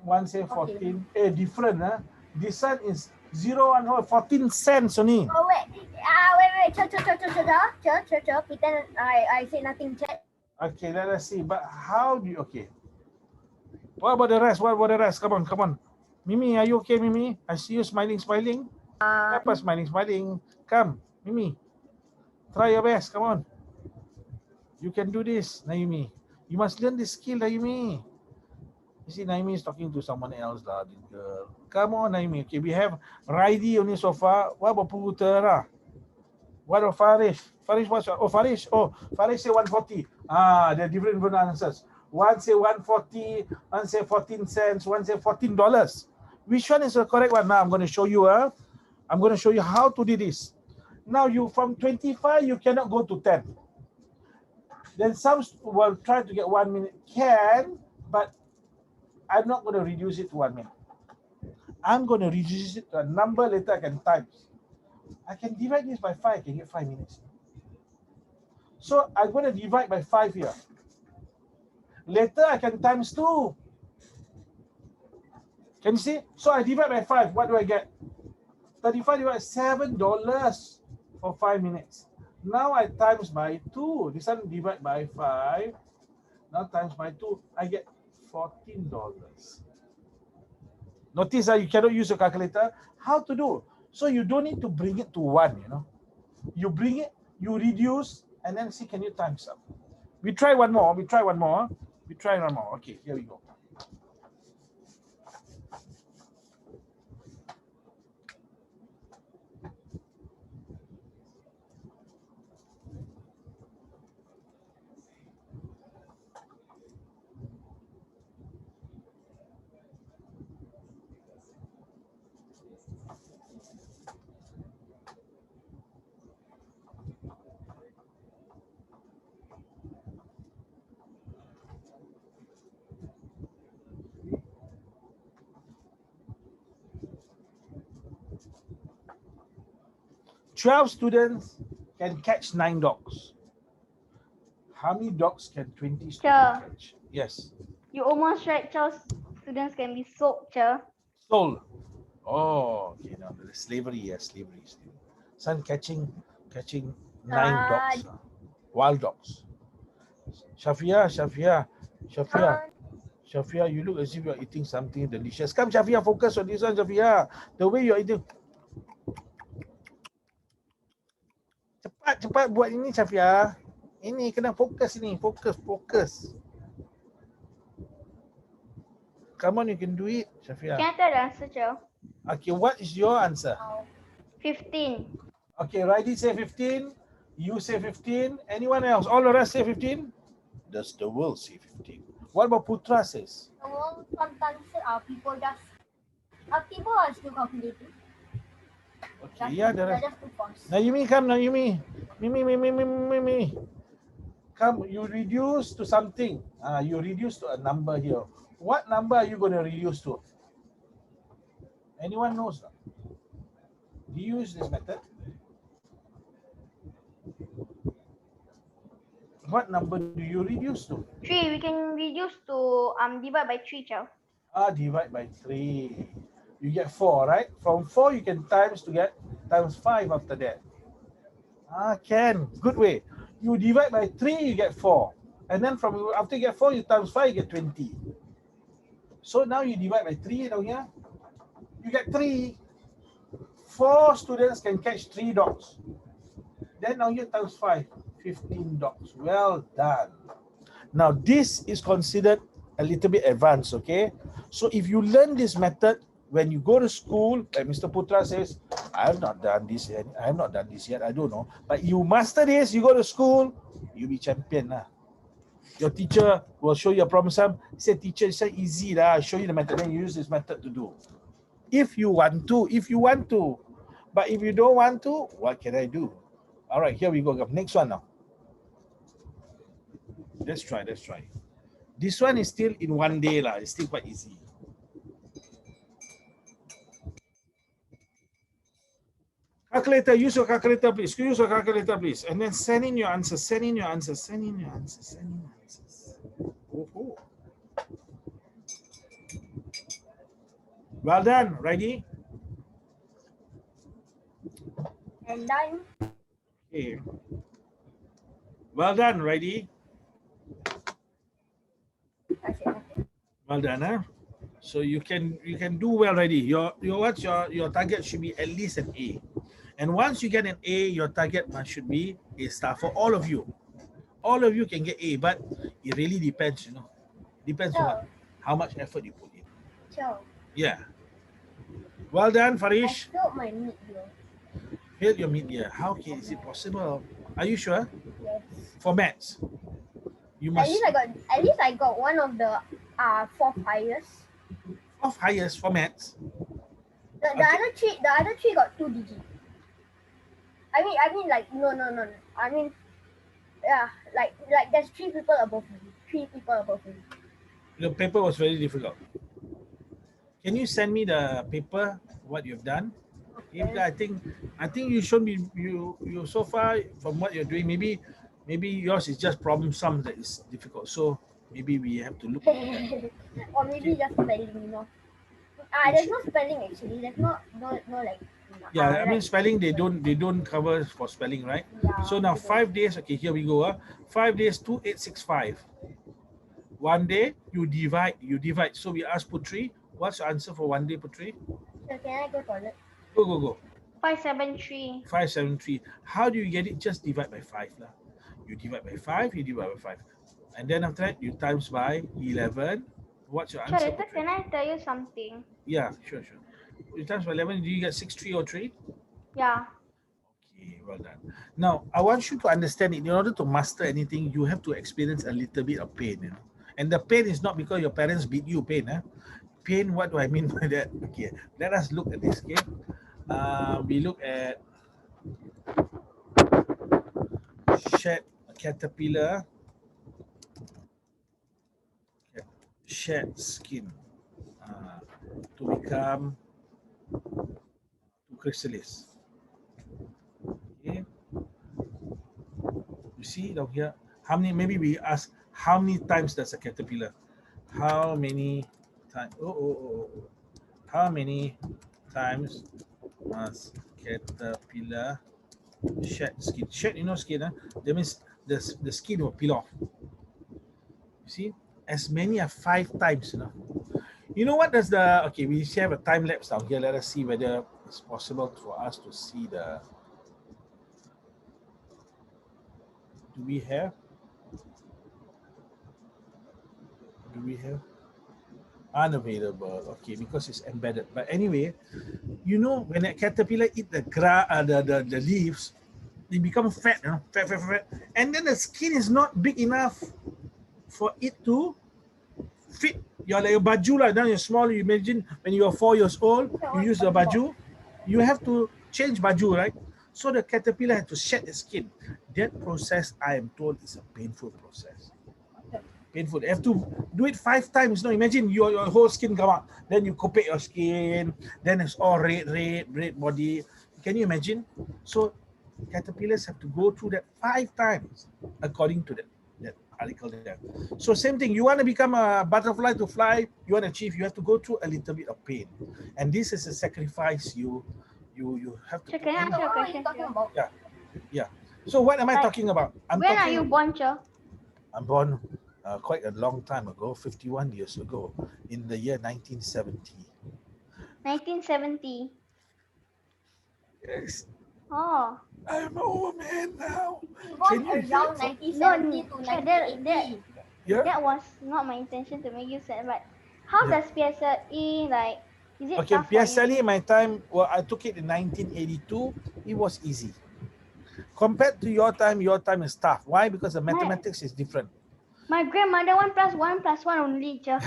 One say 14. Different. This one is 14 cents only. Oh wait. Wait. Chill. Pretend I said nothing. Check. Okay, let us see. But how do you, okay. What about the rest? Come on. Mimi, are you okay, Mimi? I see you smiling. Apa smiling? Come, Mimi. Try your best, come on. You can do this, Naomi. You must learn this skill, Naomi. You see, Naomi is talking to someone else, this girl. Come on, Naomi. Okay, we have Raidi only so far. What about Putera? What about Farish? Farish say 140. They're different answers. One say 140, one say 14 cents, one say $14. Which one is the correct one? Now I'm going to show you. I'm going to show you how to do this. Now you from 25, you cannot go to 10. Then some will try to get 1 minute. Can, but I'm not going to reduce it to 1 minute. I'm going to reduce it to a number later I can times. I can divide this by 5, I can get 5 minutes. So I'm going to divide by 5 here. Later I can times 2. Can you see? So I divide by 5. What do I get? 35 divided by $7 for 5 minutes. Now I times by 2. This one divide by 5. Now times by 2. I get $14. Notice that you cannot use a calculator. How to do? So you don't need to bring it to 1, You bring it, you reduce, and then see can you times up. We try one more. Okay, here we go. Twelve students can catch 9 dogs. How many dogs can 20 students catch? Yes. You almost right, Charles. Students can be sold, Charles. Sold. Oh, okay. Now the slavery, yes, slavery. Son catching 9 dogs. Wild dogs. Shafia, you look as if you're eating something delicious. Come, Shafia, focus on this one, Shafia. The way you're eating. Cepat buat ini, Shafia. Ini kena fokus ini, fokus. Come on, you can do it, Shafia. Can I tell the answer, Joe? Okay, what is your answer? 15. Okay, Raidi say 15. You say 15. Anyone else? All the rest say 15? Does the world say 15? What about Putra says? Well, sometimes people are still calculating. Okay, yeah, the rest. Just too fast. Naomi, come, Naomi. Mimi. Come, you reduce to something. You reduce to a number here. What number are you going to reduce to? Anyone knows? Do you use this method? What number do you reduce to? 3. We can reduce to divide by 3, Joe. Divide by 3. You get 4, right? From 4 you can times to get times 5 after that. Can. Good way. You divide by 3, you get 4. And then from after you get 4, you times 5, you get 20. So now you divide by 3 down here. You get 3. 4 students can catch 3 dogs. Then now you times 5, 15 dogs. Well done. Now this is considered a little bit advanced, okay? So if you learn this method, when you go to school, like Mr. Putra says, I have not done this yet, I don't know. But you master this, you go to school, you be champion. Your teacher will show you a problem sum. Say, teacher, it's so easy. I'll show you the method, then you use this method to do. If you want to. But if you don't want to, what can I do? All right, here we go. Next one now. Let's try. This one is still in one day. It's still quite easy. Calculator, use your calculator, please. And then send in your answers. Oh. Well done. Ready? And done. Okay. Well done. Ready? That's it. Well done, So you can do well already. Your target should be at least an A. And once you get an A, your target should be A star for all of you. All of you can get A, but it really depends, Depends on how much effort you put in. So, Yeah. Well done, I Farish. filled my mid-year. Failed your mid-year. How is it possible? Are you sure? Yes. For maths, you At must least I got one of the 4th highest. of highest for maths. The other three got 2 digits. I mean like no. I mean like there's 3 people above me. The paper was very difficult. Can you send me the paper, what you've done? If I think you should be you so far from what you're doing, maybe yours is just problem sum that is difficult. So maybe we have to look at that. Or maybe just spelling, there's no spelling actually. There's no like. Yeah, I mean spelling they don't cover for spelling, right? Yeah, So now 5 days. Okay, here we go. 5 days, 2865. 1 day you divide. So we ask Putri, what's your answer for 1 day, Putri? So can I go toilet? Go. 573. 573. How do you get it? Just divide by 5 lah. You divide by 5. And then after that, you times by 11. What's your answer? Later, can I tell you something? Yeah, sure. You times by 11, do you get 6,303? Yeah. Okay, well done. Now, I want you to understand it. In order to master anything, you have to experience a little bit of pain. And the pain is not because your parents beat you, pain. Pain, what do I mean by that? Okay, let us look at this, okay? We look at shed caterpillar, shed skin to become chrysalis. Okay, you see down here, how many? Maybe we ask how many times does a caterpillar? How many times? How many times must caterpillar Shed skin. Shed, you know skin, huh? That means the skin will peel off. You see? As many as 5 times, you know. You know what does the, okay, we have a time lapse down here. Let us see whether it's possible for us to see the, do we have? Do we have? Unavailable. Okay, because it's embedded. But anyway, you know, when a caterpillar eat the leaves, they become fat, you know, fat. And then the skin is not big enough for it to fit your like a baju lah. Now you're small. You imagine when you are 4 years old, you use the baju, you have to change baju, right? So the caterpillar had to shed the skin. That process, I am told, is a painful process. Painful. You have to do it 5 times. No, imagine your whole skin come out. Then you copate your skin. Then it's all red body. Can you imagine? So caterpillars have to go through that 5 times, according to that article there. So same thing. You want to become a butterfly to fly. You want to achieve. You have to go through a little bit of pain, and this is a sacrifice you have to. So can I ask you a What are you question? talking about? Yeah. So what am I Like, talking about? When are you born, Cho? I'm born quite a long time ago, 51 years ago, in the year 1970. 1970. Yes, Oh. I'm an old man now. He was Can you around hear? 1970 to Sure, 1980. Yeah. That was not my intention to make you sad, but how Yeah. does PSLE like? Is it Okay, tough for you? PSLE, my time, well, I took it in 1982. It was easy. Compared to your time is tough. Why? Because the mathematics is different. My grandmother 1 + 1 + 1 only, Cho.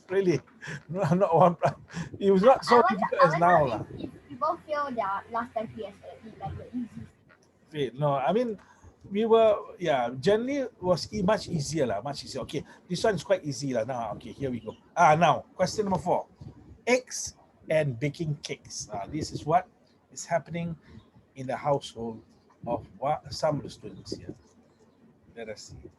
Really? No, not one. It was not so difficult as now. Lah. If people feel their last time PSLE like the easy. Wait, no, I mean, we were, generally was much easier lah, much easier. Okay, this one is quite easy lah. Now, okay, here we go. Now, question number 4. Eggs and baking cakes. This is what is happening in the household of some of the students here. Let us see.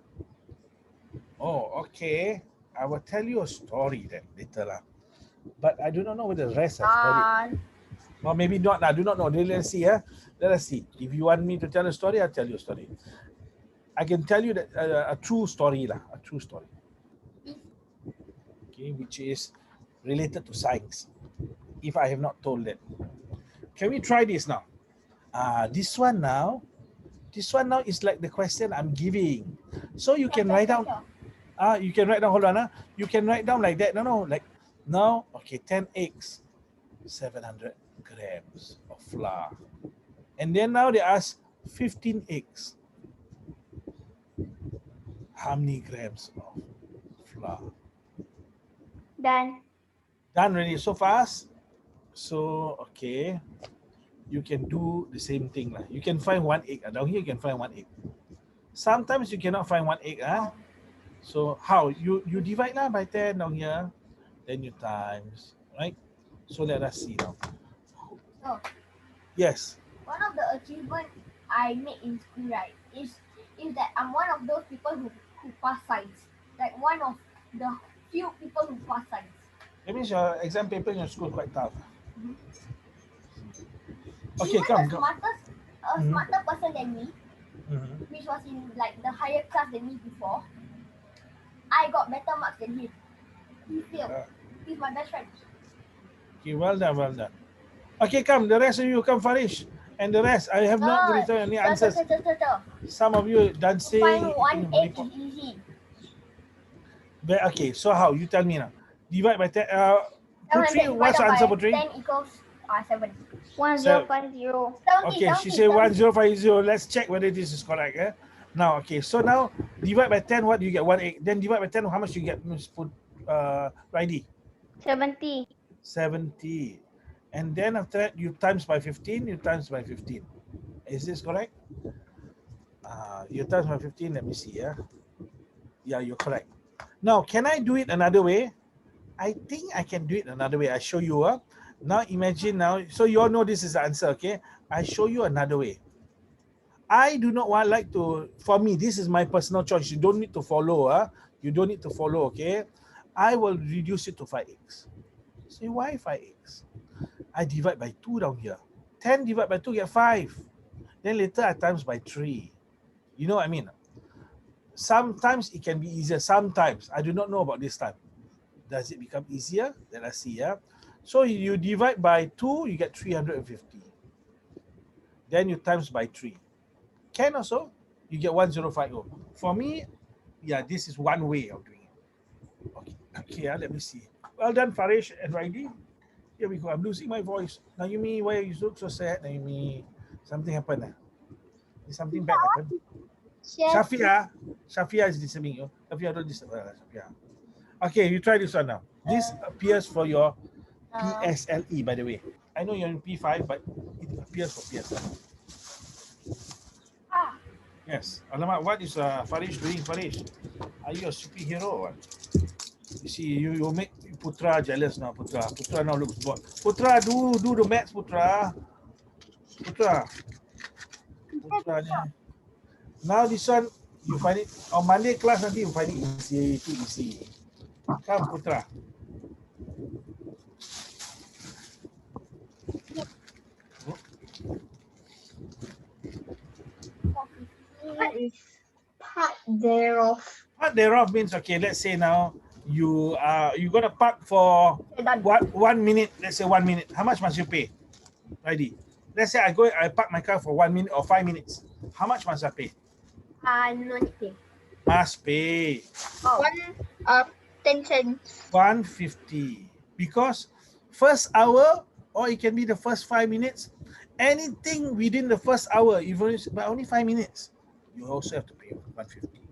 Oh, okay. I will tell you a story then later lah. But I do not know whether the rest have heard it. Or maybe not. I do not know. Let us see. Let us see. If you want me to tell a story, I'll tell you a story. I can tell you that a true story lah. A true story. Okay, which is related to science. If I have not told that. Can we try this now? This one now is like the question I'm giving. So you can write down. You can write down. Hold on. You can write down like that. No. Like now. Okay, 10 eggs, 700 grams of flour. And then now they ask 15 eggs. How many grams of flour? Done. Done already so fast. So, okay. You can do the same thing. You can find 1 egg. Down here you can find 1 egg. Sometimes you cannot find 1 egg. So how? You divide by 10 down here. Then you times. Right? So let us see now. So, yes. one of the achievements I made in school, right, is that I'm one of those people who pass science. Like one of the few people who pass science. That means your exam paper in your school quite tough. Mhm. Okay, Even come. the smarter person than me, Mhm. which was in like the higher class than me before, I got better marks than him. He failed. He's my best friend. Okay, well done. Okay, come. The rest of you come, Farish. And the rest, I have not written any answers. Some of you dancing. Find 1 egg is easy. But, okay, so how? You tell me now. Divide by 10. 700 Putri, what's the divided answer, by Putri? 10 equals 7. 1050. Okay, she said 1050. Let's check whether this is correct. Now, okay, so now divide by 10, what do you get? 1 egg. Then divide by 10, how much you get, Ms. Raidi? 70. 70. And then after that, you times by 15, you times by 15. Is this correct? You times by 15, let me see. Yeah, you're correct. Now, can I do it another way? I think I can do it another way. I show you. Now imagine now, so you all know this is the answer, okay? I show you another way. I do not like to, for me, this is my personal choice. You don't need to follow. You don't need to follow, okay? I will reduce it to 5 eggs. Say, why 5 eggs? I divide by 2 down here. 10 divided by 2 get 5. Then later I times by 3. You know what I mean? Sometimes it can be easier. Sometimes I do not know about this time. Does it become easier? Let us see. Yeah. So you divide by 2, you get 350. Then you times by 3. Can also, you get 1050. For me, yeah, this is one way of doing it. Okay, let me see. Well done, Farish and Raidi. Here we go. I'm losing my voice. Naomi, why you look so sad, Naomi? Something happened. Did something bad happen? Shafia is disturbing you. Shafia, don't disturb her. Shafia. Okay, you try this one now. This appears for your PSLE, by the way. I know you're in P5, but it appears for PSLE. Ah. Yes. Alamak, what is Farish doing, Farish? Are you a superhero or what? You see, you make Putra jealous now, Putra. Putra now looks bored. Putra, do the maths, Putra. Putra. Putra. Now this one, you find it, on Monday class nanti you find it easy, too easy. Come, Putra. What is part thereof? Part thereof means, okay, let's say now you gonna park for Okay, done. 1 minute. Let's say 1 minute. How much must you pay? Ready? Let's say I park my car for 1 minute or 5 minutes. How much must I pay? No need pay. Must pay Oh. 10 cents. 150 because first hour, or it can be the first 5 minutes. Anything within the first hour, even but only 5 minutes, you also have to pay 150.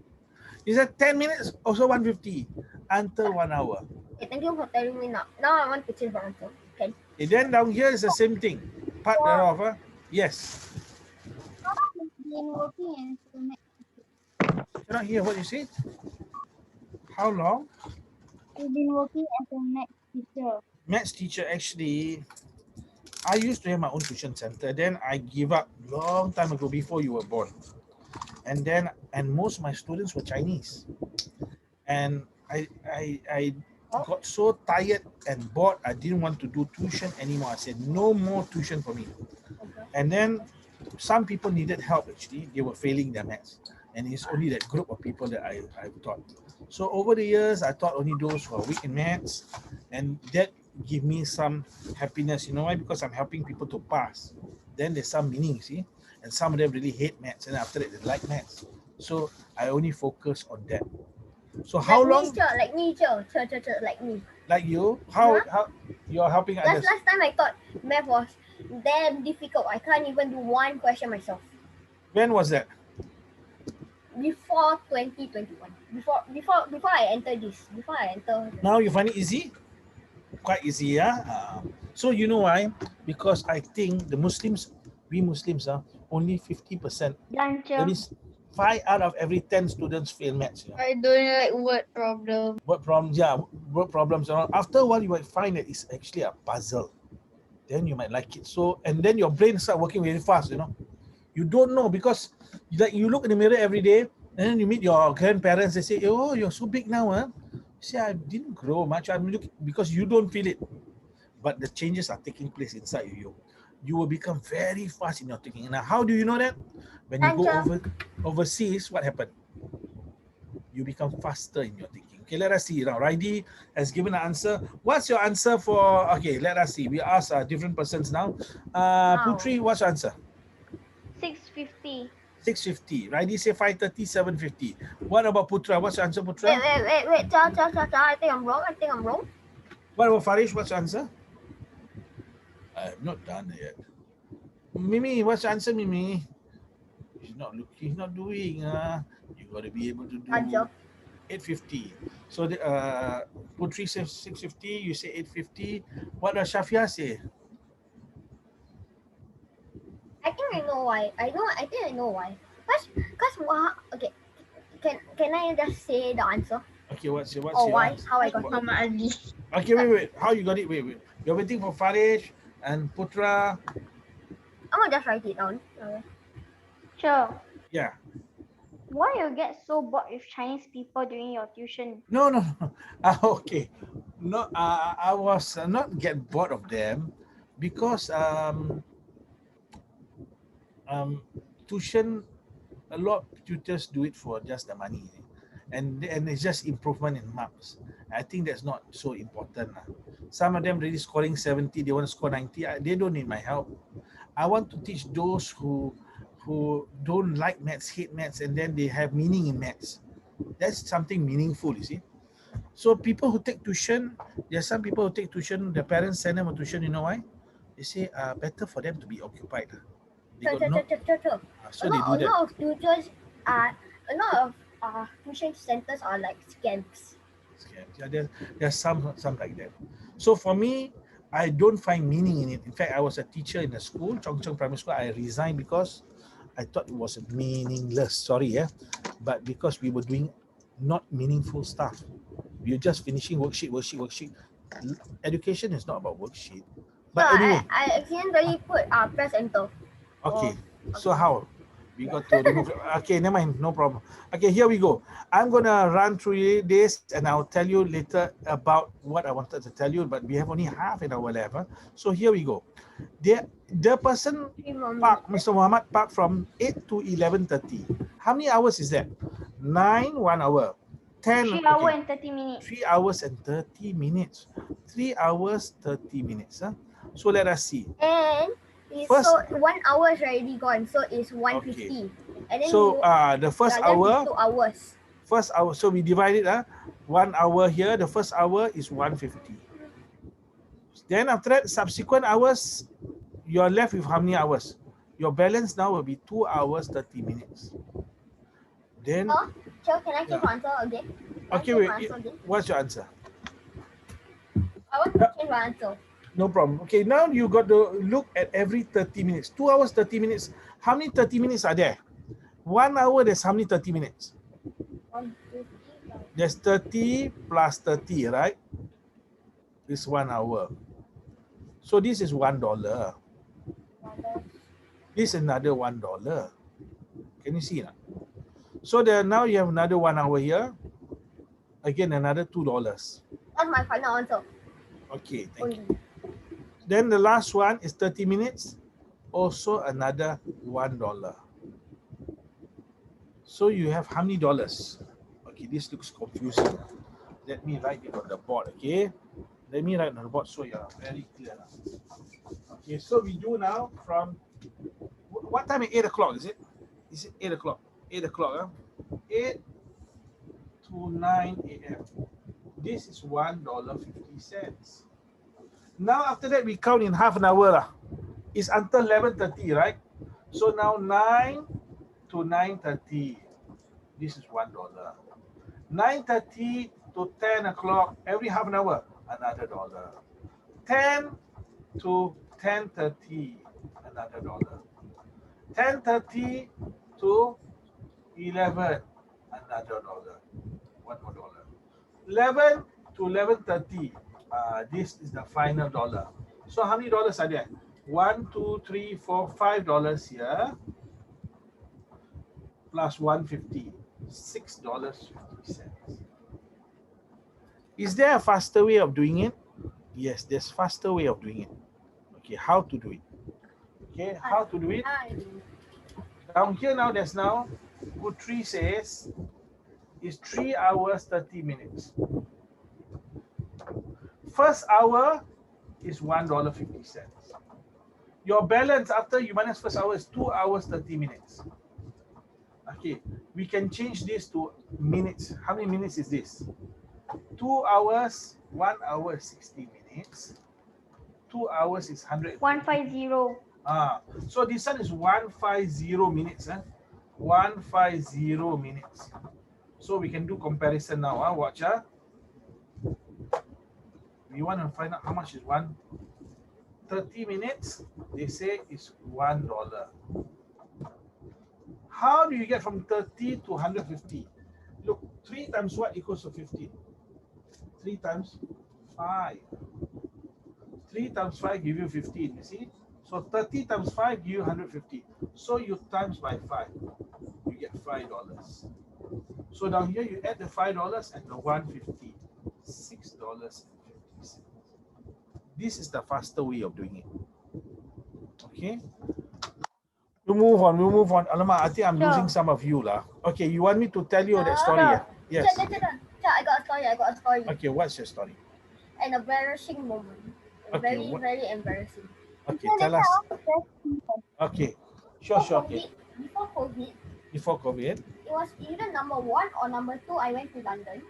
Is that 10 minutes? Also 150 until 1 hour. Okay, thank you for telling me now. Now I want to change the answer. Okay. Okay, then down here is the same thing. Part thereof. Yes. Been working until next. Cannot hear what you said. How long? We've been working as a next teacher. Maths teacher, actually, I used to have my own tuition center. Then I gave up long time ago before you were born. And most of my students were Chinese. And I got so tired and bored, I didn't want to do tuition anymore. I said, no more tuition for me. Okay. And then some people needed help, actually. They were failing their maths. And it's only that group of people that I taught. So over the years, I taught only those who are weak in maths. And that give me some happiness. You know why? Because I'm helping people to pass. Then there's some meaning, see? And some of them really hate maths. And after that, they like maths. So I only focus on that. So how long? Like me, like me. Like you? How you're helping others? Last time I thought math was damn difficult. I can't even do one question myself. When was that? Before 2021. Before I enter this. Before I enter. Now you find it easy? Quite easy, yeah? So you know why? Because I think we Muslims are only 50%. That means 5 out of every 10 students fail maths. Yeah? I don't like word problem. Word problems, yeah, word problems. After a while, you might find that it's actually a puzzle. Then you might like it. So, and then your brain start working very fast, you know. You don't know because you look in the mirror every day and then you meet your grandparents, they say, oh, you're so big now, huh? You say, I didn't grow much. I'm looking because you don't feel it. But the changes are taking place inside you. You will become very fast in your thinking. Now, how do you know that? When you go overseas, what happened? You become faster in your thinking. Okay, let us see. Now, Raidi has given an answer. What's your answer for, okay, let us see. We ask different persons now. Putri, what's your answer? 650. 650. Raidi say 530, 750. What about Putra? What's your answer, Putra? Wait. I think I'm wrong. What about Farish? What's your answer? I have not done it yet. Mimi, what's your answer, Mimi? He's not looking, he's not doing. You got to be able to do 850. So the Putri says 650, you say 850. What does Shafia say? I think I know why. I think I know why. Cause okay. Can I just say the answer? Okay, what's your why? answer? How I got it? Mama Ali. Okay, wait. How you got it? Wait. You're waiting for Farish and Putra. I'm gonna just write it down. Okay. Sure. Yeah. Why you get so bored with Chinese people during your tuition? No. Okay. No, I was not get bored of them because tuition, a lot of tutors do it for just the money, and it's just improvement in marks. I think that's not so important. Some of them really scoring 70, they want to score 90. They don't need my help. I want to teach those who don't like maths, hate maths, and then they have meaning in maths. That's something meaningful, you see. So people who take tuition, there are some people who take tuition, their parents send them on tuition, you know why? They say better for them to be occupied. They got no, True. so they do A that. lot of tutors are, a lot of tuition centers are like scams. Yeah, there's some like that. So for me, I don't find meaning in it. In fact, I was a teacher in a school, Chong Chong Primary School. I resigned because I thought it was meaningless. Sorry, yeah, but because we were doing not meaningful stuff. We were just finishing worksheet. Education is not about worksheet. But anyway, I accidentally put press enter. okay. So how? We got to remove. Okay, never mind, no problem. Okay, here we go. I'm gonna run through this and I'll tell you later about what I wanted to tell you, but we have only half an hour left. So here we go. The person parked, Mr. Muhammad parked from 8 to 11:30. How many hours is that? 9, 1 hour. 10, 3 hours and 30 minutes. 3 hours and 30 minutes. 3 hours, 30 minutes. So let us see. And First- so 1 hour is already gone, so it's 150. And then So the first left is hour, 2 hours. first hour, so we divide it. 1 hour here, the first hour is 150. Then after that, subsequent hours, you're left with how many hours? Your balance now will be 2 hours, 30 minutes. Then, Joe, can I change my answer again? okay, wait, what's your answer? I want to change my answer. No problem. Okay, now you got to look at every 30 minutes. 2 hours, 30 minutes. How many 30 minutes are there? 1 hour, there's how many 30 minutes? 150. There's 30 plus 30, right? This 1 hour. So this is $1. This is another $1. Can you see now? So there now you have another 1 hour here. Again, another $2. That's my final answer. Okay, thank you. Then the last one is 30 minutes. Also another $1. So you have how many dollars? Okay, this looks confusing. Let me write it on the board, okay? Let me write on the board so you're very clear. Okay, so we do now from, what time is 8 o'clock, is it? Is it 8 o'clock? 8 o'clock, 8 to 9 a.m. This is $1.50. Now after that, we count in half an hour. It's until 11:30, right? So now 9 to 9:30. This is $1. 9:30 to 10 o'clock, every half an hour, another $1. 10 to 10:30, another $1. 10:30 to 11, another $1. One more $1. 11 to 11:30. This is the final $1. So how many dollars are there? 1, 2, 3, 4, $5 here, plus 150, $6.50. Is there a faster way of doing it? Yes, there's faster way of doing it. Okay, how to do it? Okay, how to do it? Down here now, there's now, good 3 says, is 3 hours, 30 minutes. First hour is $1.50. Your balance after you minus first hour is 2 hours, 30 minutes. Okay, we can change this to minutes. How many minutes is this? 2 hours, 1 hour is 60 minutes. 2 hours is 100. 150. So this one is 150 minutes. 150 minutes. So we can do comparison now. Watch. We want to find out how much is 30 minutes. They say is $1. How do you get from 30 to 150? Look, 3 times what equals to 15? 3 times 5. 3 times 5 give you 15, you see? So 30 times 5 give you 150. So you times by 5, you get $5. So down here you add the $5 and the 150, $6.50. This is the faster way of doing it. Okay. We move on. Alamak, I think I'm Sure. losing some of you lah. Okay, you want me to tell you that story? Sure. Yes. Sure, I got a story. Okay, what's your story? An embarrassing moment. Okay, Very, what- very embarrassing. Okay, tell us. Okay, sure. Okay, Before COVID, before COVID. it was either number 1 or number 2. I went to London,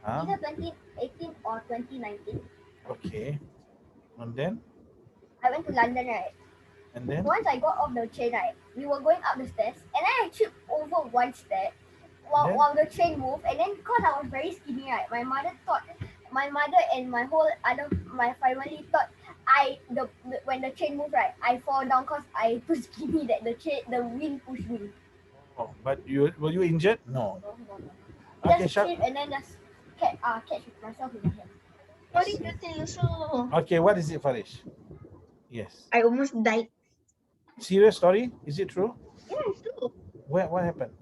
Huh? either 2018 or 2019. Okay, and then I went to London, right? Once I got off the train, right, we were going up the stairs, and then I tripped over one step Then? while the train moved. And then, because I was very skinny, right, my mother and my family thought when the train moved, right, I fall down because I too skinny that the wind pushed me. Oh, but were you injured? No. No. Okay, Just Shah. trip and then just catch myself in the hand. What did you tell also? Okay, what is it, Farish? Yes. I almost died. Serious story? Is it true? Yeah, so What happened?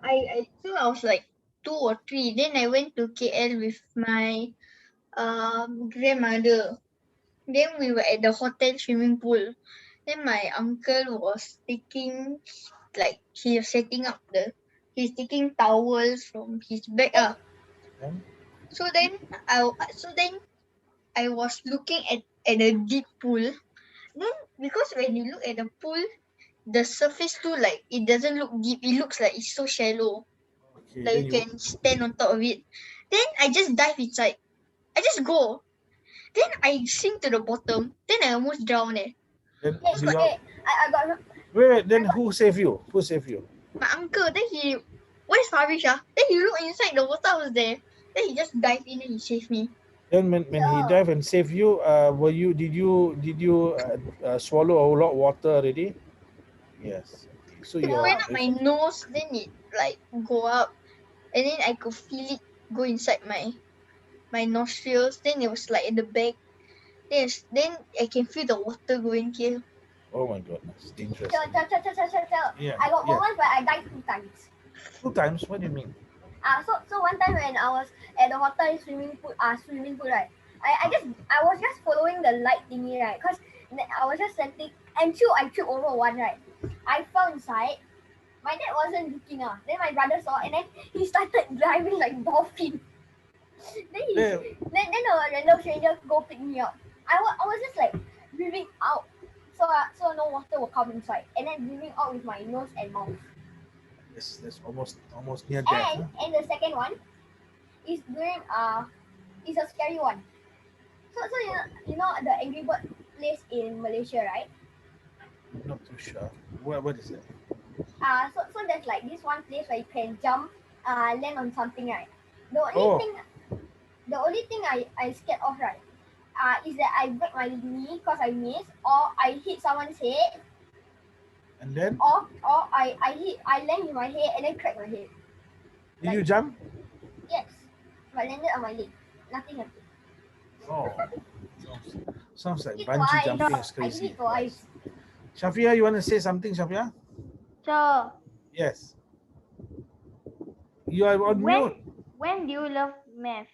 I was like 2 or 3. Then I went to KL with my grandmother. Then we were at the hotel swimming pool. Then my uncle was taking he's taking towels from his bag. Then? So then I was looking at a deep pool. Then because when you look at the pool, the surface too, like it doesn't look deep. It looks like it's so shallow. Okay, Like you can stand on top of it. Then I just dive inside. I just go. Then I sink to the bottom. Then I almost drown. Then Yes, do you- I got Wait, then who saved you? Who saved you? My uncle. Then where's Farish? Then he looked inside, the water was there. Then he just dived in and he saved me. Then when he Yeah. dived and saved you, did you swallow a lot of water already? Yes. So It you went up my nose, then it like go up, and then I could feel it go inside my nostrils. Then it was like in the back. Then I can feel the water going here. Oh my goodness, dangerous. Tell. Yeah. I got yeah. moments where I died 2 times. 2 times? What do you mean? So one time when I was at the hotel swimming pool, right, I was just following the light thingy, right, because I was just sitting, and I tripped over one, right. I fell inside. My dad wasn't looking. Then my brother saw, and then he started driving like dolphin. Then Yeah. then a random stranger go pick me up. I was just like breathing out, so no water will come inside, and then breathing out with my nose and mouth. That's almost near death. And the second one is during is a scary one. So you know the Angry Bird place in Malaysia, right? Huh? Not too sure. What is it? So there's like this one place where you can jump, land on something, right? The Oh. only thing I scared of, right, is that I break my knee because I missed, or I hit someone's head, And then or I land in my head and then crack my head. did you jump? Yes, but landed on my leg. Nothing happened. Oh. Sounds like It bungee twice. jumping is I did crazy. it twice. Shafia, you want to say something, Shafia? So Yes. You are on mute. when do you love math?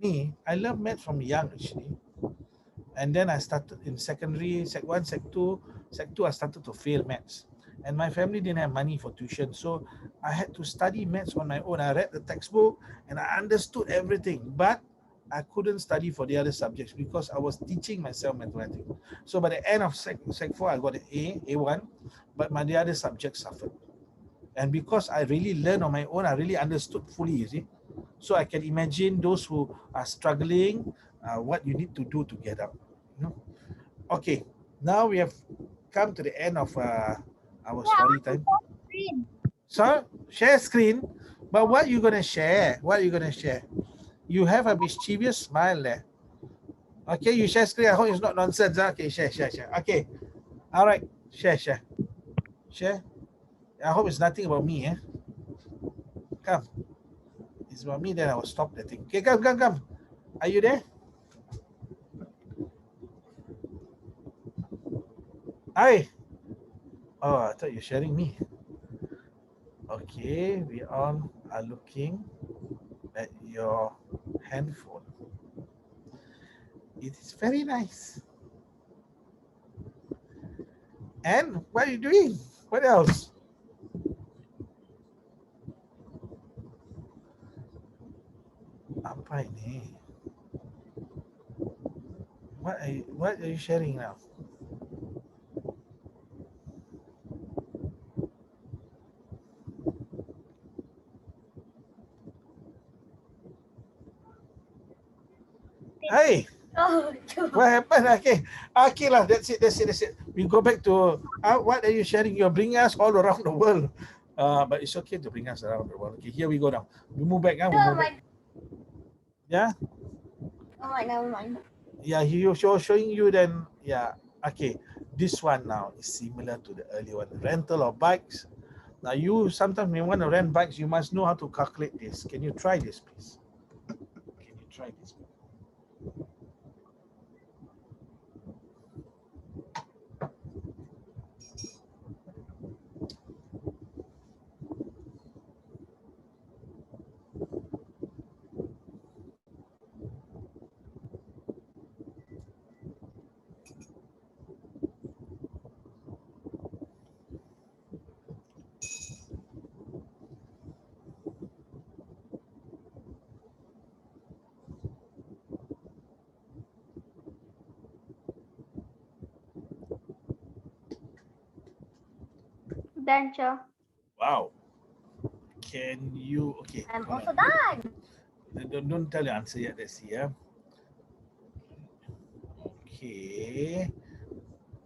Me, I love math from young actually. And then I started in secondary, sec 1, sec 2. Sec 2, I started to fail maths. And my family didn't have money for tuition. So I had to study maths on my own. I read the textbook and I understood everything. But I couldn't study for the other subjects because I was teaching myself mathematics. So by the end of sec 4, I got an A1, but the other subjects suffered. And because I really learned on my own, I really understood fully, you see. So I can imagine those who are struggling, what you need to do to get up. You know? Okay, now we have come to the end of our story time. So share screen, but what you gonna share? What are you gonna share? You have a mischievous smile there. Okay, you share screen. I hope it's not nonsense. Okay, share. Okay, all right, share. I hope it's nothing about me. Come, it's about me. Then I will stop the thing. Okay, come. Are you there? Hi. Oh, I thought you're sharing me. Okay, we all are looking at your handphone. It is very nice. And what are you doing? What else? Apa ini? What are you sharing now? Hey, Oh, what happened? Okay lah. That's it. We go back to what are you sharing? You're bringing us all around the world. But it's okay to bring us around the world. Okay, here we go now. We move back now. We no, move back. Yeah, oh my, never mind. yeah. He was showing you then. Yeah. Okay. This one now is similar to the earlier one. Rental of bikes. Now you sometimes when you want to rent bikes, you must know how to calculate this. Can you try this, please? Can you try this? Done, Cho. Wow. Can you? Okay. I'm hold also on. done. Don't tell your answer yet. Let's see. Yeah. Okay.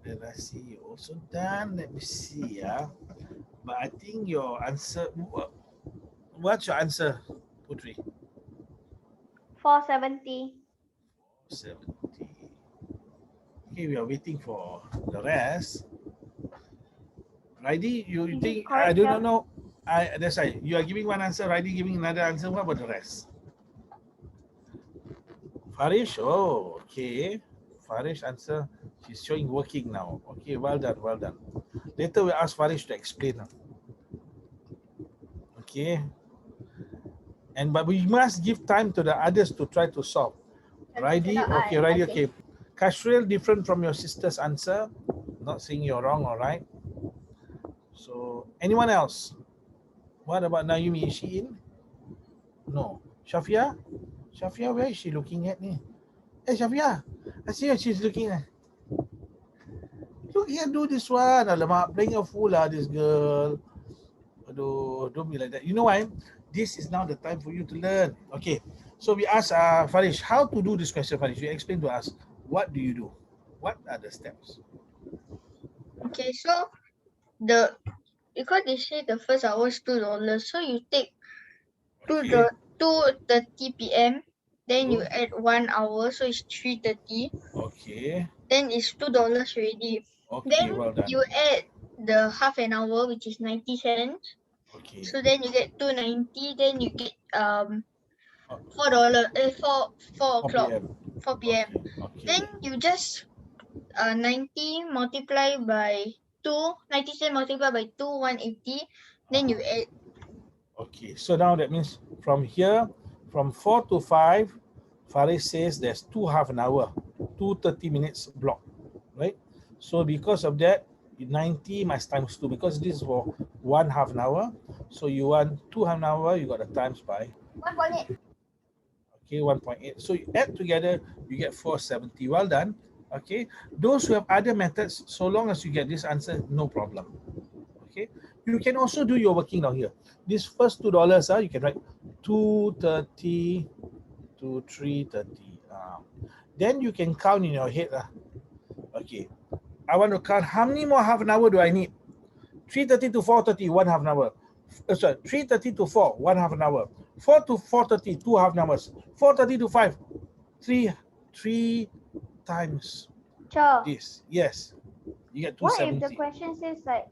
Then I see you also done. Let me see. Yeah. But I think your answer. What's your answer, Putri? 470. 70. Okay, we are waiting for the rest. Raidi, you Is it think I correct, do sir? not know. That's right. You are giving one answer, Raidi giving another answer. What about the rest? Farish, oh, okay. Farish answer. She's showing working now. Okay, well done, well done. Later we ask Farish to explain now. Okay. But we must give time to the others to try to solve. Raidi, okay, Raidi, okay. Kashril, different from your sister's answer. Not saying you're wrong, all right. So, anyone else? What about Naomi? Is she in? No. Shafia? Shafia, where is she looking at me? Hey, Shafia, I see her, she's looking at. Look here, do this one. Alamak, playing a fool lah, this girl. Aduh, don't be like that. You know why? This is now the time for you to learn. Okay, so we ask Farish, how to do this question, Farish? You explain to us, what do you do? What are the steps? Okay, so because they say the first hour is $2, so you take Okay. 2:30 p.m. Then you Good. add 1 hour, so it's 3:30. Okay. Then it's $2 already. Okay, Then well done. you add the half an hour, which is 90 cents. Okay. So then you get 2.90. Then you get $4. 4 4 o'clock, p.m. 4 p.m. Okay. Then you just 90 multiplied by 2, 90 cents multiplied by 2, 180. Then you add. Okay, so now that means from here, from 4 to 5, Faris says there's 2 half an hour, 2 30 minutes block, right? So because of that, 90 minus times 2, because this is for 1 half an hour. So you want 2 half an hour, you got the times by 1.8. okay, 1.8. So you add together, you get 470. Well done. Okay, those who have other methods, so long as you get this answer, no problem. Okay, you can also do your working down here. This first $2, you can write 230 to 330. Then you can count in your head. Okay, I want to count how many more half an hour do I need? 3:30 to 4:30, 1 half an hour. Sorry, 3:30 to 4, 1 half an hour. 4 to 4:30, 2 half an hours. 4:30 to 5, 3 times Cho, this. Yes, you get what if the 270. question says like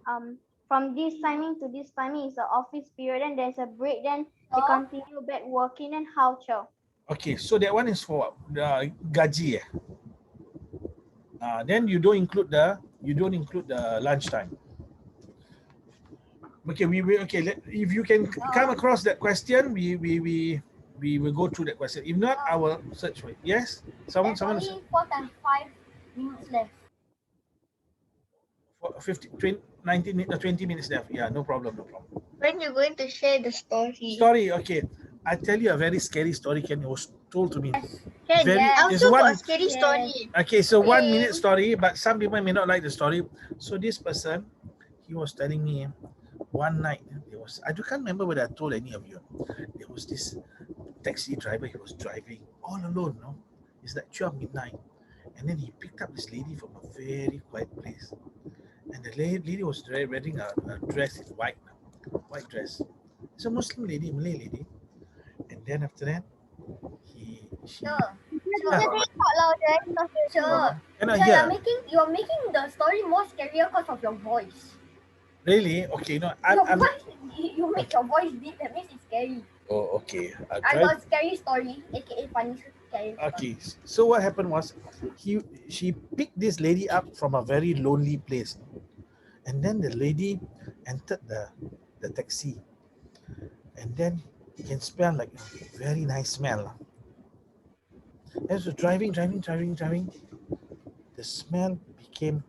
from this timing to this timing is the office period, and there's a break, then they continue back working, and how, Cho? Okay, so that one is for gaji. Then you don't include the lunchtime. Okay, if you can come across that question, we will go through that question. If not, I will search for it. Yes, someone. There's only 4 times 5 minutes left. For 20 minutes left. Yeah, no problem, no problem. When you going to share the story? Story, okay. I tell you a very scary story. Ken, it was told to me. Can Very- I there's also got one- a scary Yes. story. Okay, so 1 minute Okay. story, but some people may not like the story. So this person, he was telling me one night, I can't remember whether I told any of you. There was this taxi driver, he was driving all alone, no? It's like 12 midnight. And then he picked up this lady from a very quiet place. And the lady was wearing a dress in white dress. It's a Muslim lady, Malay lady. And then after that, she Sure. Yeah. Sure. cannot So hear. you're making the story more scarier because of your voice. Really? Okay, no, Your I'm voice, you make your voice deep. That means it's scary. oh, okay. I got a scary story, aka funny scary. Story. Okay, so what happened was she picked this lady up from a very lonely place, and then the lady entered the taxi, and then you can smell like a very nice smell. As we're driving, the smell became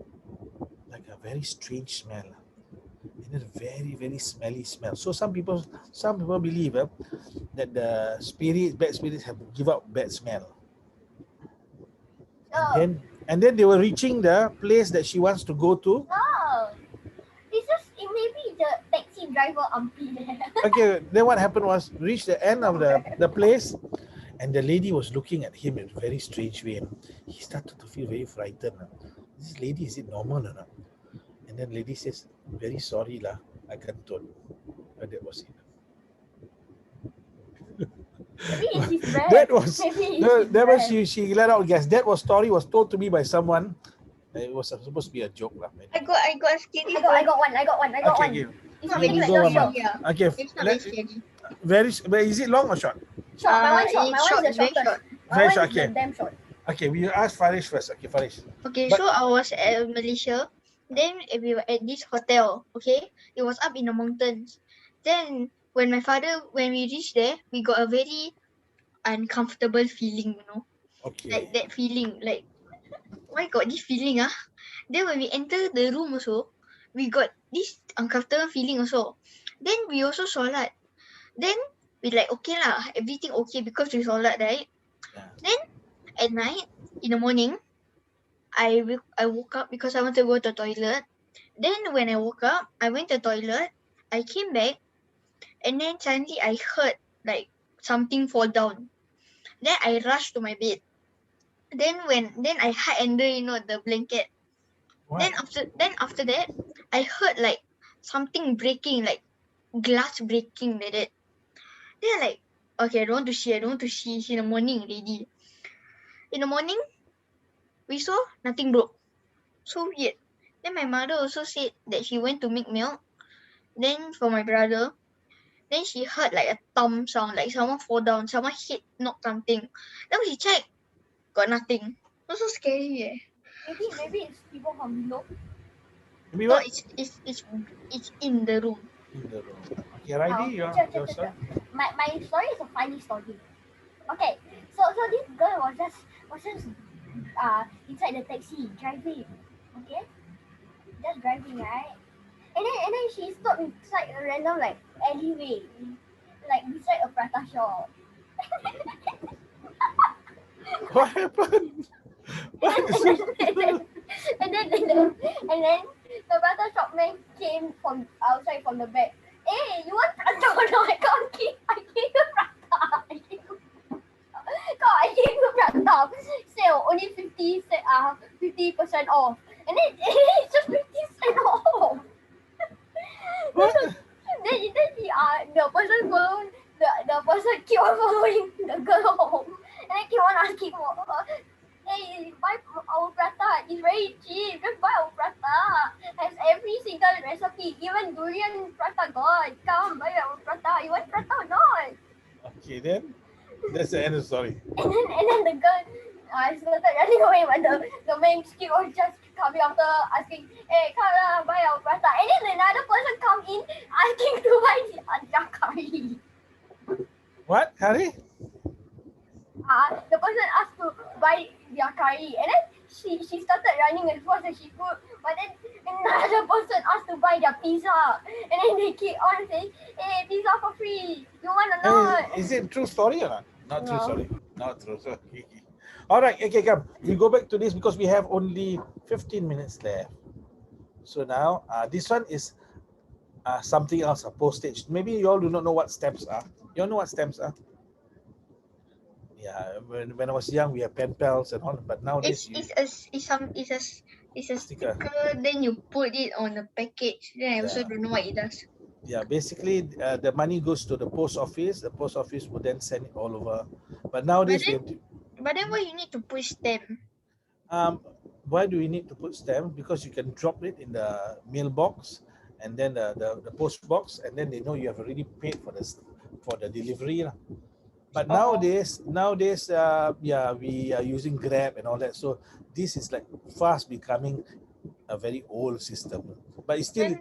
like a very strange smell, and a very very smelly smell. So some people believe that the bad spirits have give out bad smell. So, And then they were reaching the place that she wants to go to. oh, it may be the taxi driver auntie there. Okay, then what happened was reached the end of the place, and the lady was looking at him in a very strange way. He started to feel very frightened. This lady, is it normal or not? And then lady says, very sorry lah, I can't tell. But that was it. Maybe it's his friend. That was Maybe it's no, his that was friend. she let out gas. That story was told to me by someone. It was supposed to be a joke lah. I got a scary I got one. Okay, It's You really go like on, short. Yeah. okay. It's not very scary. But is it long or short? Short. My one short. It's My one is the very shortest. short. My Very one short, is the okay. damn short. Okay, we ask Farish first. Okay, Farish. Okay, But- so I was at Malaysia. Then we were at this hotel. Okay, it was up in the mountains. Then when we reached there, we got a very uncomfortable feeling. Okay. Like that feeling. Like why got this feeling? Then when we enter the room also, we got this uncomfortable feeling also. Then we also solat. Then we like okay lah, everything okay because we solat, right? Yeah. Then at night, in the morning, I woke up because I wanted to go to the toilet. Then when I woke up, I went to the toilet. I came back, and then suddenly I heard like something fall down. Then I rushed to my bed. Then I hide under the blanket. What? Then after that, I heard like something breaking, like glass breaking like that. Then I like, okay, I don't want to see. It's in the morning already. In the morning, we saw nothing broke. So weird. Then my mother also said that she went to make milk. Then for my brother, then she heard like a thump sound, like someone fall down, someone hit, knock something. Then she checked, got nothing. It was so scary. Maybe it's people from below. Maybe No, what? it's in the room. In the room. Okay, Raidi, your son. My story is a funny story. Okay, so this girl was just inside the taxi driving. Okay, just driving, right? And then she stopped inside a random like alleyway, like beside a prata shop. What happened? What? and then the prata shop man came from outside from the back. Hey, you want prata or not? I gave you prata. I gave you prata. Sale only 50% off. And then it's just 50% off. What? Then the person following the person keep on following the girl home. And then keep on asking for hey, buy our prata. It's very cheap. Just buy our prata. Has every single recipe. Even durian prata got. Come buy our prata. You want prata or not? Okay, then that's the end of the story. And then the girl started running away, but the main kid was just coming after asking, hey, come lah, buy our prata. And then another person come in asking to buy the curry. What, Harry? The person asked to buy their curry, and then she started running as fast as she could But then another person asked to buy their pizza, and then they keep on saying, "Hey, pizza for free. You want or not?" Is it true story or not? Not true No. story. Not true story. All right. Okay, come. We go back to this because we have only 15 minutes left. So now, this one is something else, a postage. Maybe you all do not know what stamps are. You all know what stamps are? Yeah, when I was young, we had pen pals and all, but nowadays It's a Sticker. sticker. Then you put it on the package. Then I also Yeah. don't know what it does. Yeah, basically the money goes to the post office. The post office would then send it all over. But nowadays But then why you need to put stamp? why do we need to put stamp? Because you can drop it in the mailbox and then the post box, and then they know you have already paid for the delivery lah. But nowadays yeah, we are using Grab and all that, so this is like fast becoming a very old system, but it's still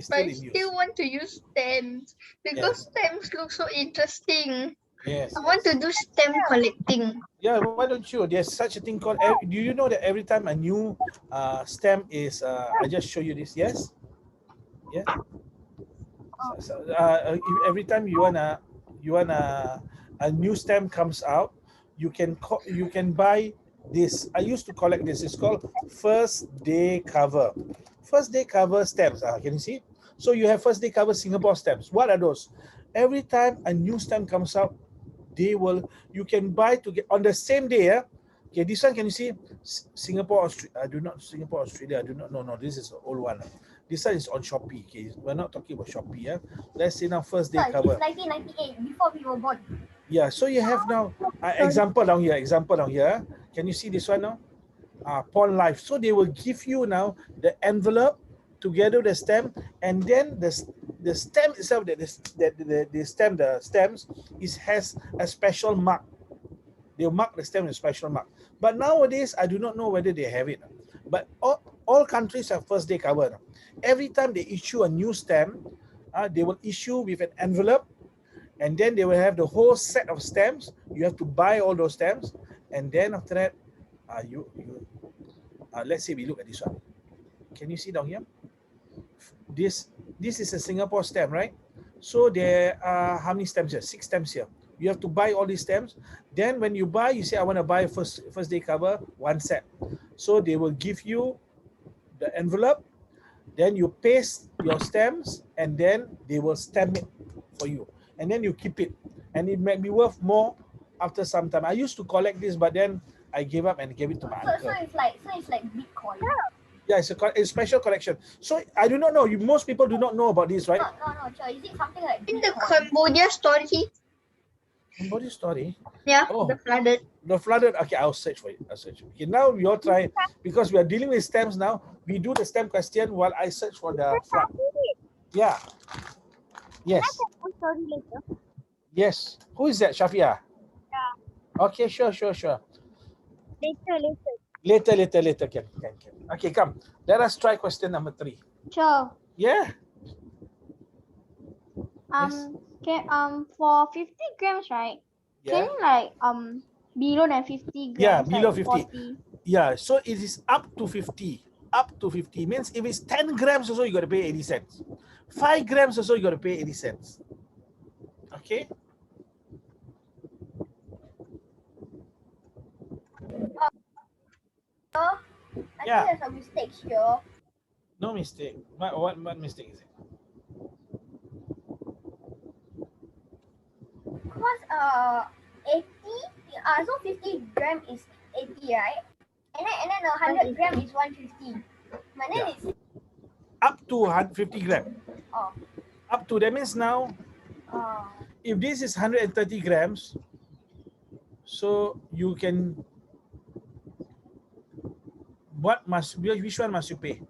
But I in use. still want to use stamps because stamps look so interesting. Yes. I want to do stamp collecting. Yeah, why don't you? There's such a thing called. Do you know that every time a new stamp is? I just show you this. Yes. Yeah. Every time you wanna a new stamp comes out, you can buy this. I used to collect this. It's called first day cover. First day cover stamps. Can you see? So you have first day cover Singapore stamps. What are those? Every time a new stamp comes out, you can buy to get on the same day. Okay, this one, can you see? Singapore, Australia. I do not know. No, this is the old one. This one is on Shopee. Okay, we're not talking about Shopee. Let's say now first day cover. It's 1998, before we were born. Yeah, so you have now example down here. Can you see this one now? Pawn Life. So they will give you now the envelope together with the stamp, and then the stamp itself, the stamps has a special mark. They'll mark the stamp with a special mark. But nowadays, I do not know whether they have it. But all countries have first day cover. Every time they issue a new stamp, they will issue with an envelope, and then they will have the whole set of stamps. You have to buy all those stamps, and then after that, let's say we look at this one. Can you see down here? This is a Singapore stamp, right? So there are how many stamps here? 6 stamps here. You have to buy all these stamps. Then when you buy, you say, I want to buy first day cover, 1 set. So they will give you the envelope, then you paste your stamps, and then they will stamp it for you. And then you keep it. And it might be worth more after some time. I used to collect this, but then I gave up and gave it to my uncle. So it's like Bitcoin. Yeah, it's a special collection. So I do not know. Most people do not know about this, right? No, sure. Is it something like In the Cambodia story? Cambodia story? Yeah, Oh. the flooded. The flooded. Okay, I'll search for it. Okay, now we all try, because we are dealing with stamps now. We do the stamp question while I search for the flood. Yeah. Yes. Yes. Who is that, Shafia? Yeah. Okay, sure. Later. Can. Okay, come. Let us try question number 3. Sure. Yeah. Yes. For 50 grams, right? Can you like below than 50 grams? Yeah, below like 50. 40? Yeah, so it is up to 50. Up to 50 means if it's 10 grams also, you got to pay 80 cents. 5 grams also, you got to pay 80 cents. Okay. I think there's a mistake here. No mistake. What mistake is it? Because 80, so 50 gram is 80, right? And then 100 gram is 150. But then it's Up to 50 gram. oh. Up to, that means now, if this is 130 grams, so you can, which one must you pay?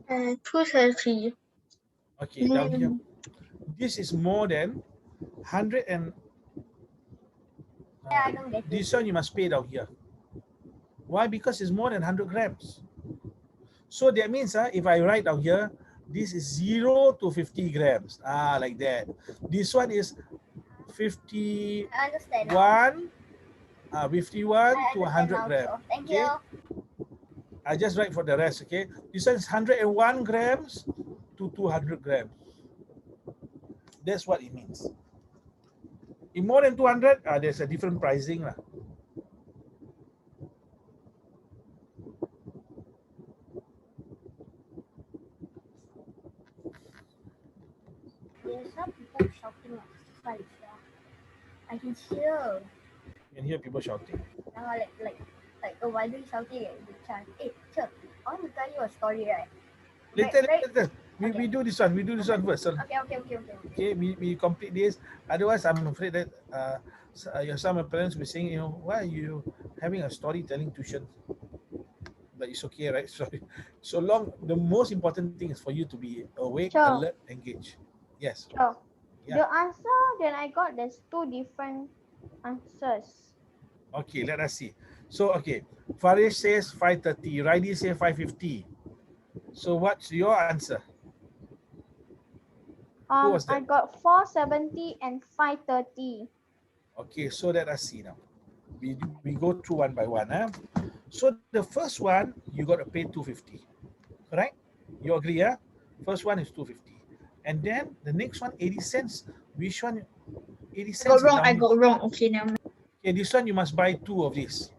230. Okay, down here. This is more than 100 and Yeah, I don't get it. this one you must pay down here. Why? Because it's more than 100 grams. So that means if I write down here, this is 0 to 50 grams. Like that. This one is 51, I understand. 51 to 100 now, grams. so thank Okay. you. I just write for the rest, okay? This one is 101 grams to 200 grams. That's what it means. In more than 200, there's a different pricing. There's some people shouting outside. Yeah. I can hear. You can hear people shouting. Like a widely shouting at the child. Hey, Chip, I want to tell you a story, right? Later. We Okay. do this one. We do this one first. So, Okay. we complete this. Otherwise, I'm afraid that some of parents will be saying, why are you having a storytelling tuition? But it's okay, right? So long. The most important thing is for you to be awake, Sure. alert, engaged. Yes. Sure. Yeah. The answer that I got, there's two different answers. Okay, let us see. So, okay, Farish says 5:30. Raidi says 5:50. So, what's your answer? Who was that? I got 470 and 530. Okay, so let us see now. We go through one by one. So the first one, you got to pay 250. Correct? You agree, yeah? First one is 250. And then the next one, 80 cents. Which one? 80 cents. I got wrong. Okay, now. Okay, this one you must buy 2 of these.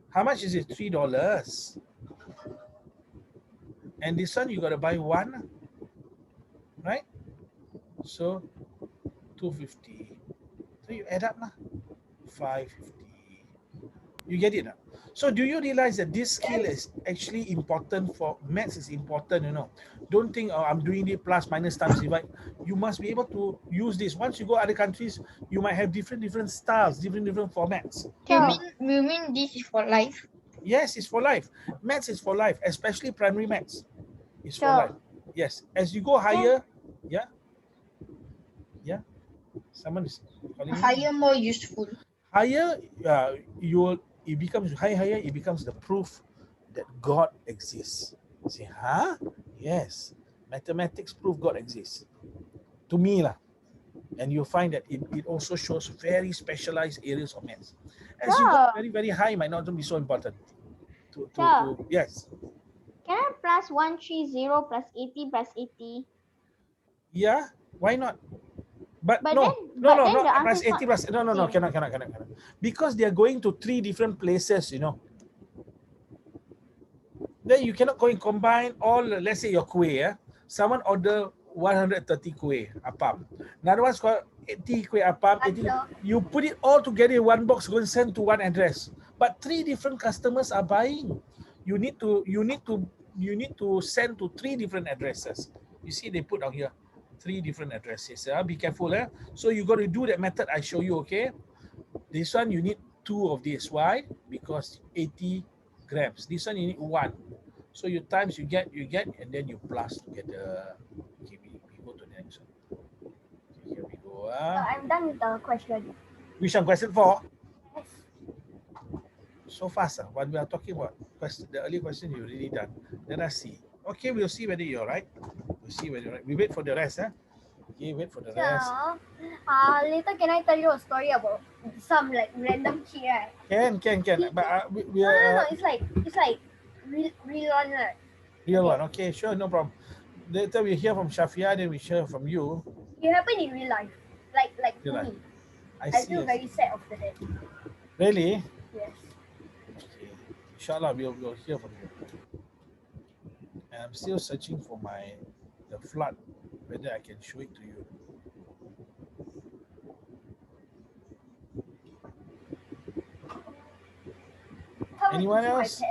How much is it? $3. And this one you got to buy 1. Right? So 250. So you add up lah. 550. You get it now? So do you realize that this skill is actually important for maths? Is important, Don't think, I'm doing it plus, minus, times, divide. You must be able to use this. Once you go other countries, you might have different styles, different formats. You mean this is for life? Yes, it's for life. Maths is for life, especially primary maths. It's for Sure. life. Yes. As you go higher, yeah. Someone is calling me. Higher, more useful. Higher, it becomes higher, it becomes the proof that God exists. Say, huh? Yes. Mathematics prove God exists. To me, lah. And you'll find that it also shows very specialized areas of maths. As you go very, very high, it might not be so important. Yes. Can I plus 130 plus 80 plus 80? Yeah, why not? But But no, then not the plus answer is 80 not plus. No, same. cannot. Because they are going to 3 different places, Then you cannot go and combine all, let's say your kuih, Someone order 130 kuih apam. Another one's got 80 kuih apam. 80, you put it all together in one box, go and send to one address. But 3 different customers are buying. You need to send to 3 different addresses. You see, they put out here 3 different addresses. Be careful. So you got to do that method I show you, okay? This one you need 2 of this. Why? Because 80 grams. This one you need 1. So you times you get, and then you plus together. Okay, we go to the next one. Okay, here we go. I'm done with the question. Which one? Question 4? Yes. So fast. When we are talking about the early question, you already done. Let us see. Okay, we'll see whether you're right. We'll see whether you're right. We wait for the rest. Okay, wait for the rest. Later, can I tell you a story about some like random kid, right? Can. But we No, are. it's like real one, right? Real one. Okay, sure, no problem. Later we hear from Shafia, then we hear from you. It happened in real life, like to Real me. life. I I see. feel very sad after that. Really? Yes. Okay. Inshallah, we'll hear from you. And I'm still searching for the flood, whether I can show it to you. Anyone else?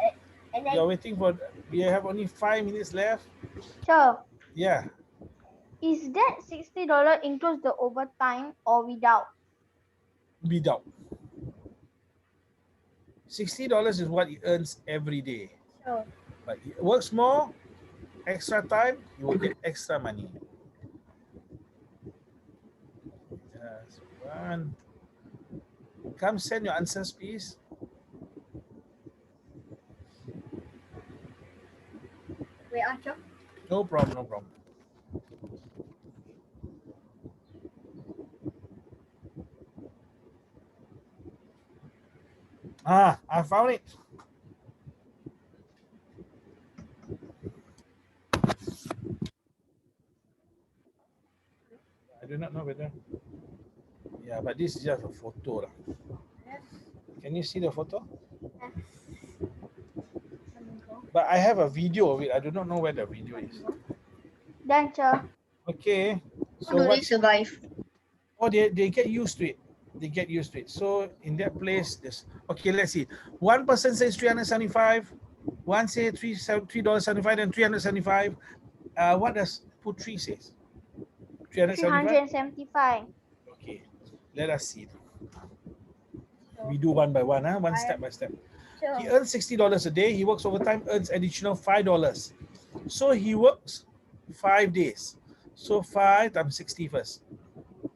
And then You're waiting for. We have only 5 minutes left. Sure. Yeah. Is that $60 includes the overtime or without? Without. $60 is what he earns every day. Sure. But he works more, extra time, you will get extra money. Just one. Come send your answers, please. Wait, Archer. No problem. I found it. do not know whether. Yeah, but this is just a photo lah. Can you see the photo? But I have a video of it. I do not know where the video is. Done, sir. Okay. How do they survive? Oh, they get used to it. They get used to it. So in that place, there's okay. Let's see. One person says 375. One say $3.75 and 375. What does Putri says? 375. 375. Okay. Let us see. We do one by one, one step by step. Sure. He earns $60 a day. He works overtime, earns additional $5. So he works 5 days. So 5 times 60 first,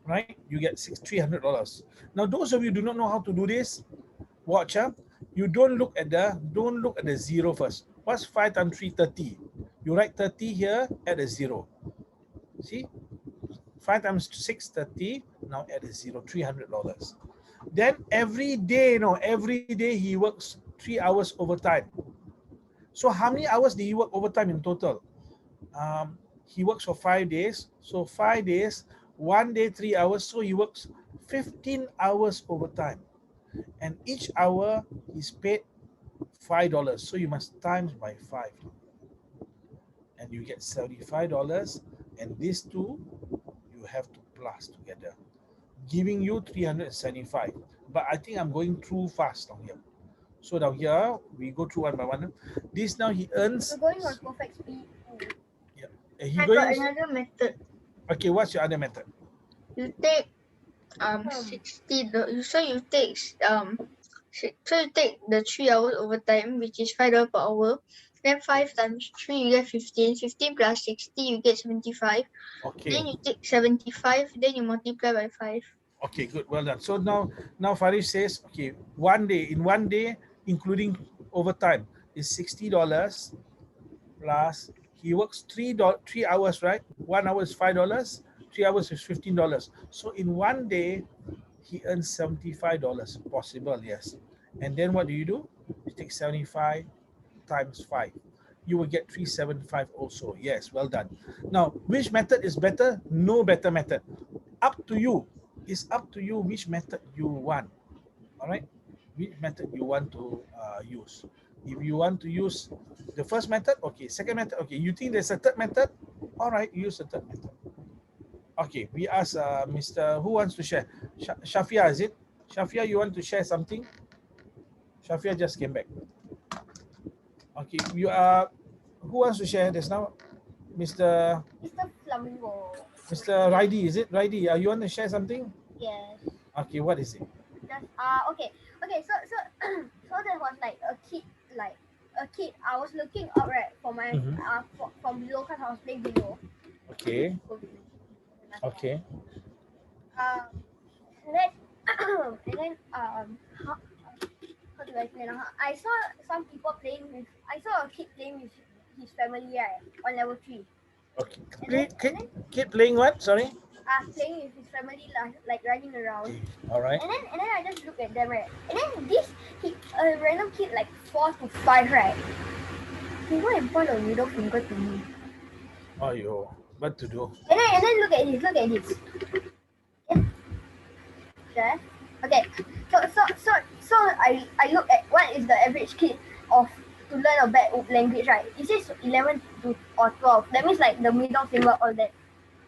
right? You get $300. Now, those of you who do not know how to do this, watch. You don't look at the zero first. What's 5 times 3? 30. You write 30 here, add a zero. See? 5 times 6, 30. Now add a zero, $300. Then every day he works 3 hours overtime. So how many hours did he work overtime in total? He works for 5 days. So 5 days, 1 day, 3 hours. So he works 15 hours overtime. And each hour is paid $5. So you must times by 5. And you get $75. And these two, you have to plus together, giving you 375. But I think I'm going through fast down here. So down here, we go through one by one. This now he earns. We're going on perfect speed. He I going. got another method. Okay, what's your other method? You take 60. So you take the 3 hours overtime, which is $5 per hour. Then 5 times 3, you get 15. 15 plus 60, you get 75. Okay. Then you take 75, then you multiply by 5. Okay, good. Well done. So now Farish says, okay, 1 day, in 1 day, including overtime, is $60 plus he works 3 hours, right? 1 hour is $5, 3 hours is $15. So in 1 day, he earns $75. Possible, yes. And then what do? You take 75 times 5. You will get 375 also. Yes, well done. Now, which method is better? No better method. Up to you. It's up to you which method you want. All right? Which method you want to use. If you want to use the first method, okay. Second method, okay. You think there's a third method? All right, use the third method. Okay, we ask Mr. Who wants to share? Shafia, is it? Shafia, you want to share something? Shafia just came back. Okay, you are. Who wants to share this now? Mr. Flamingo. Mr. Raidi, is it? Raidi, you want to share something? Yes. Okay, what is it? Just okay. So so there was like a kid. I was looking up right for my from below because I was playing below. Okay. Okay. And then how do I explain? I saw some people playing with. I saw a kid playing with his family right on level 3. Okay. Kid playing what? Sorry. Playing with his family like running around. Okay. All right. And then I just look at them right. And then a random kid like 4 to 5 right. He go and point a middle finger to me. Oh yo, what to do? And then look at this. Yeah. Okay. So I look at what is the average kid to learn a bad language, right? It says 11 or 12. That means like the middle finger, all that.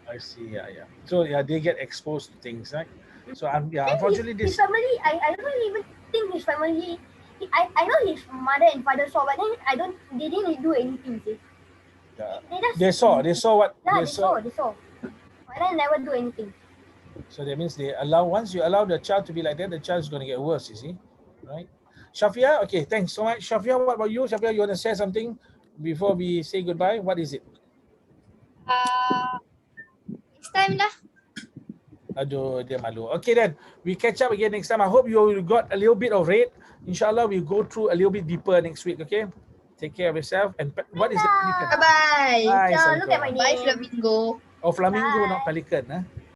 I see. Yeah. So they get exposed to things, right? So unfortunately, his family. I don't even think his family. I know his mother and father saw, but then they didn't do anything. See? They saw what? Yeah, they saw. But then never do anything. So that means once you allow the child to be like that, the child is going to get worse, you see, right? Shafia, okay, thanks so much. Shafia, what about you? Shafia, you want to share something before we say goodbye? What is it? Next time lah. Aduh, dia malu. Okay then, we catch up again next time. I hope you got a little bit of rate. Inshallah, we'll go through a little bit deeper next week, okay? Take care of yourself. And what is it? Bye-bye. Bye. Look at my name. Bye, Flamingo. Oh, Flamingo, not Pelican, huh?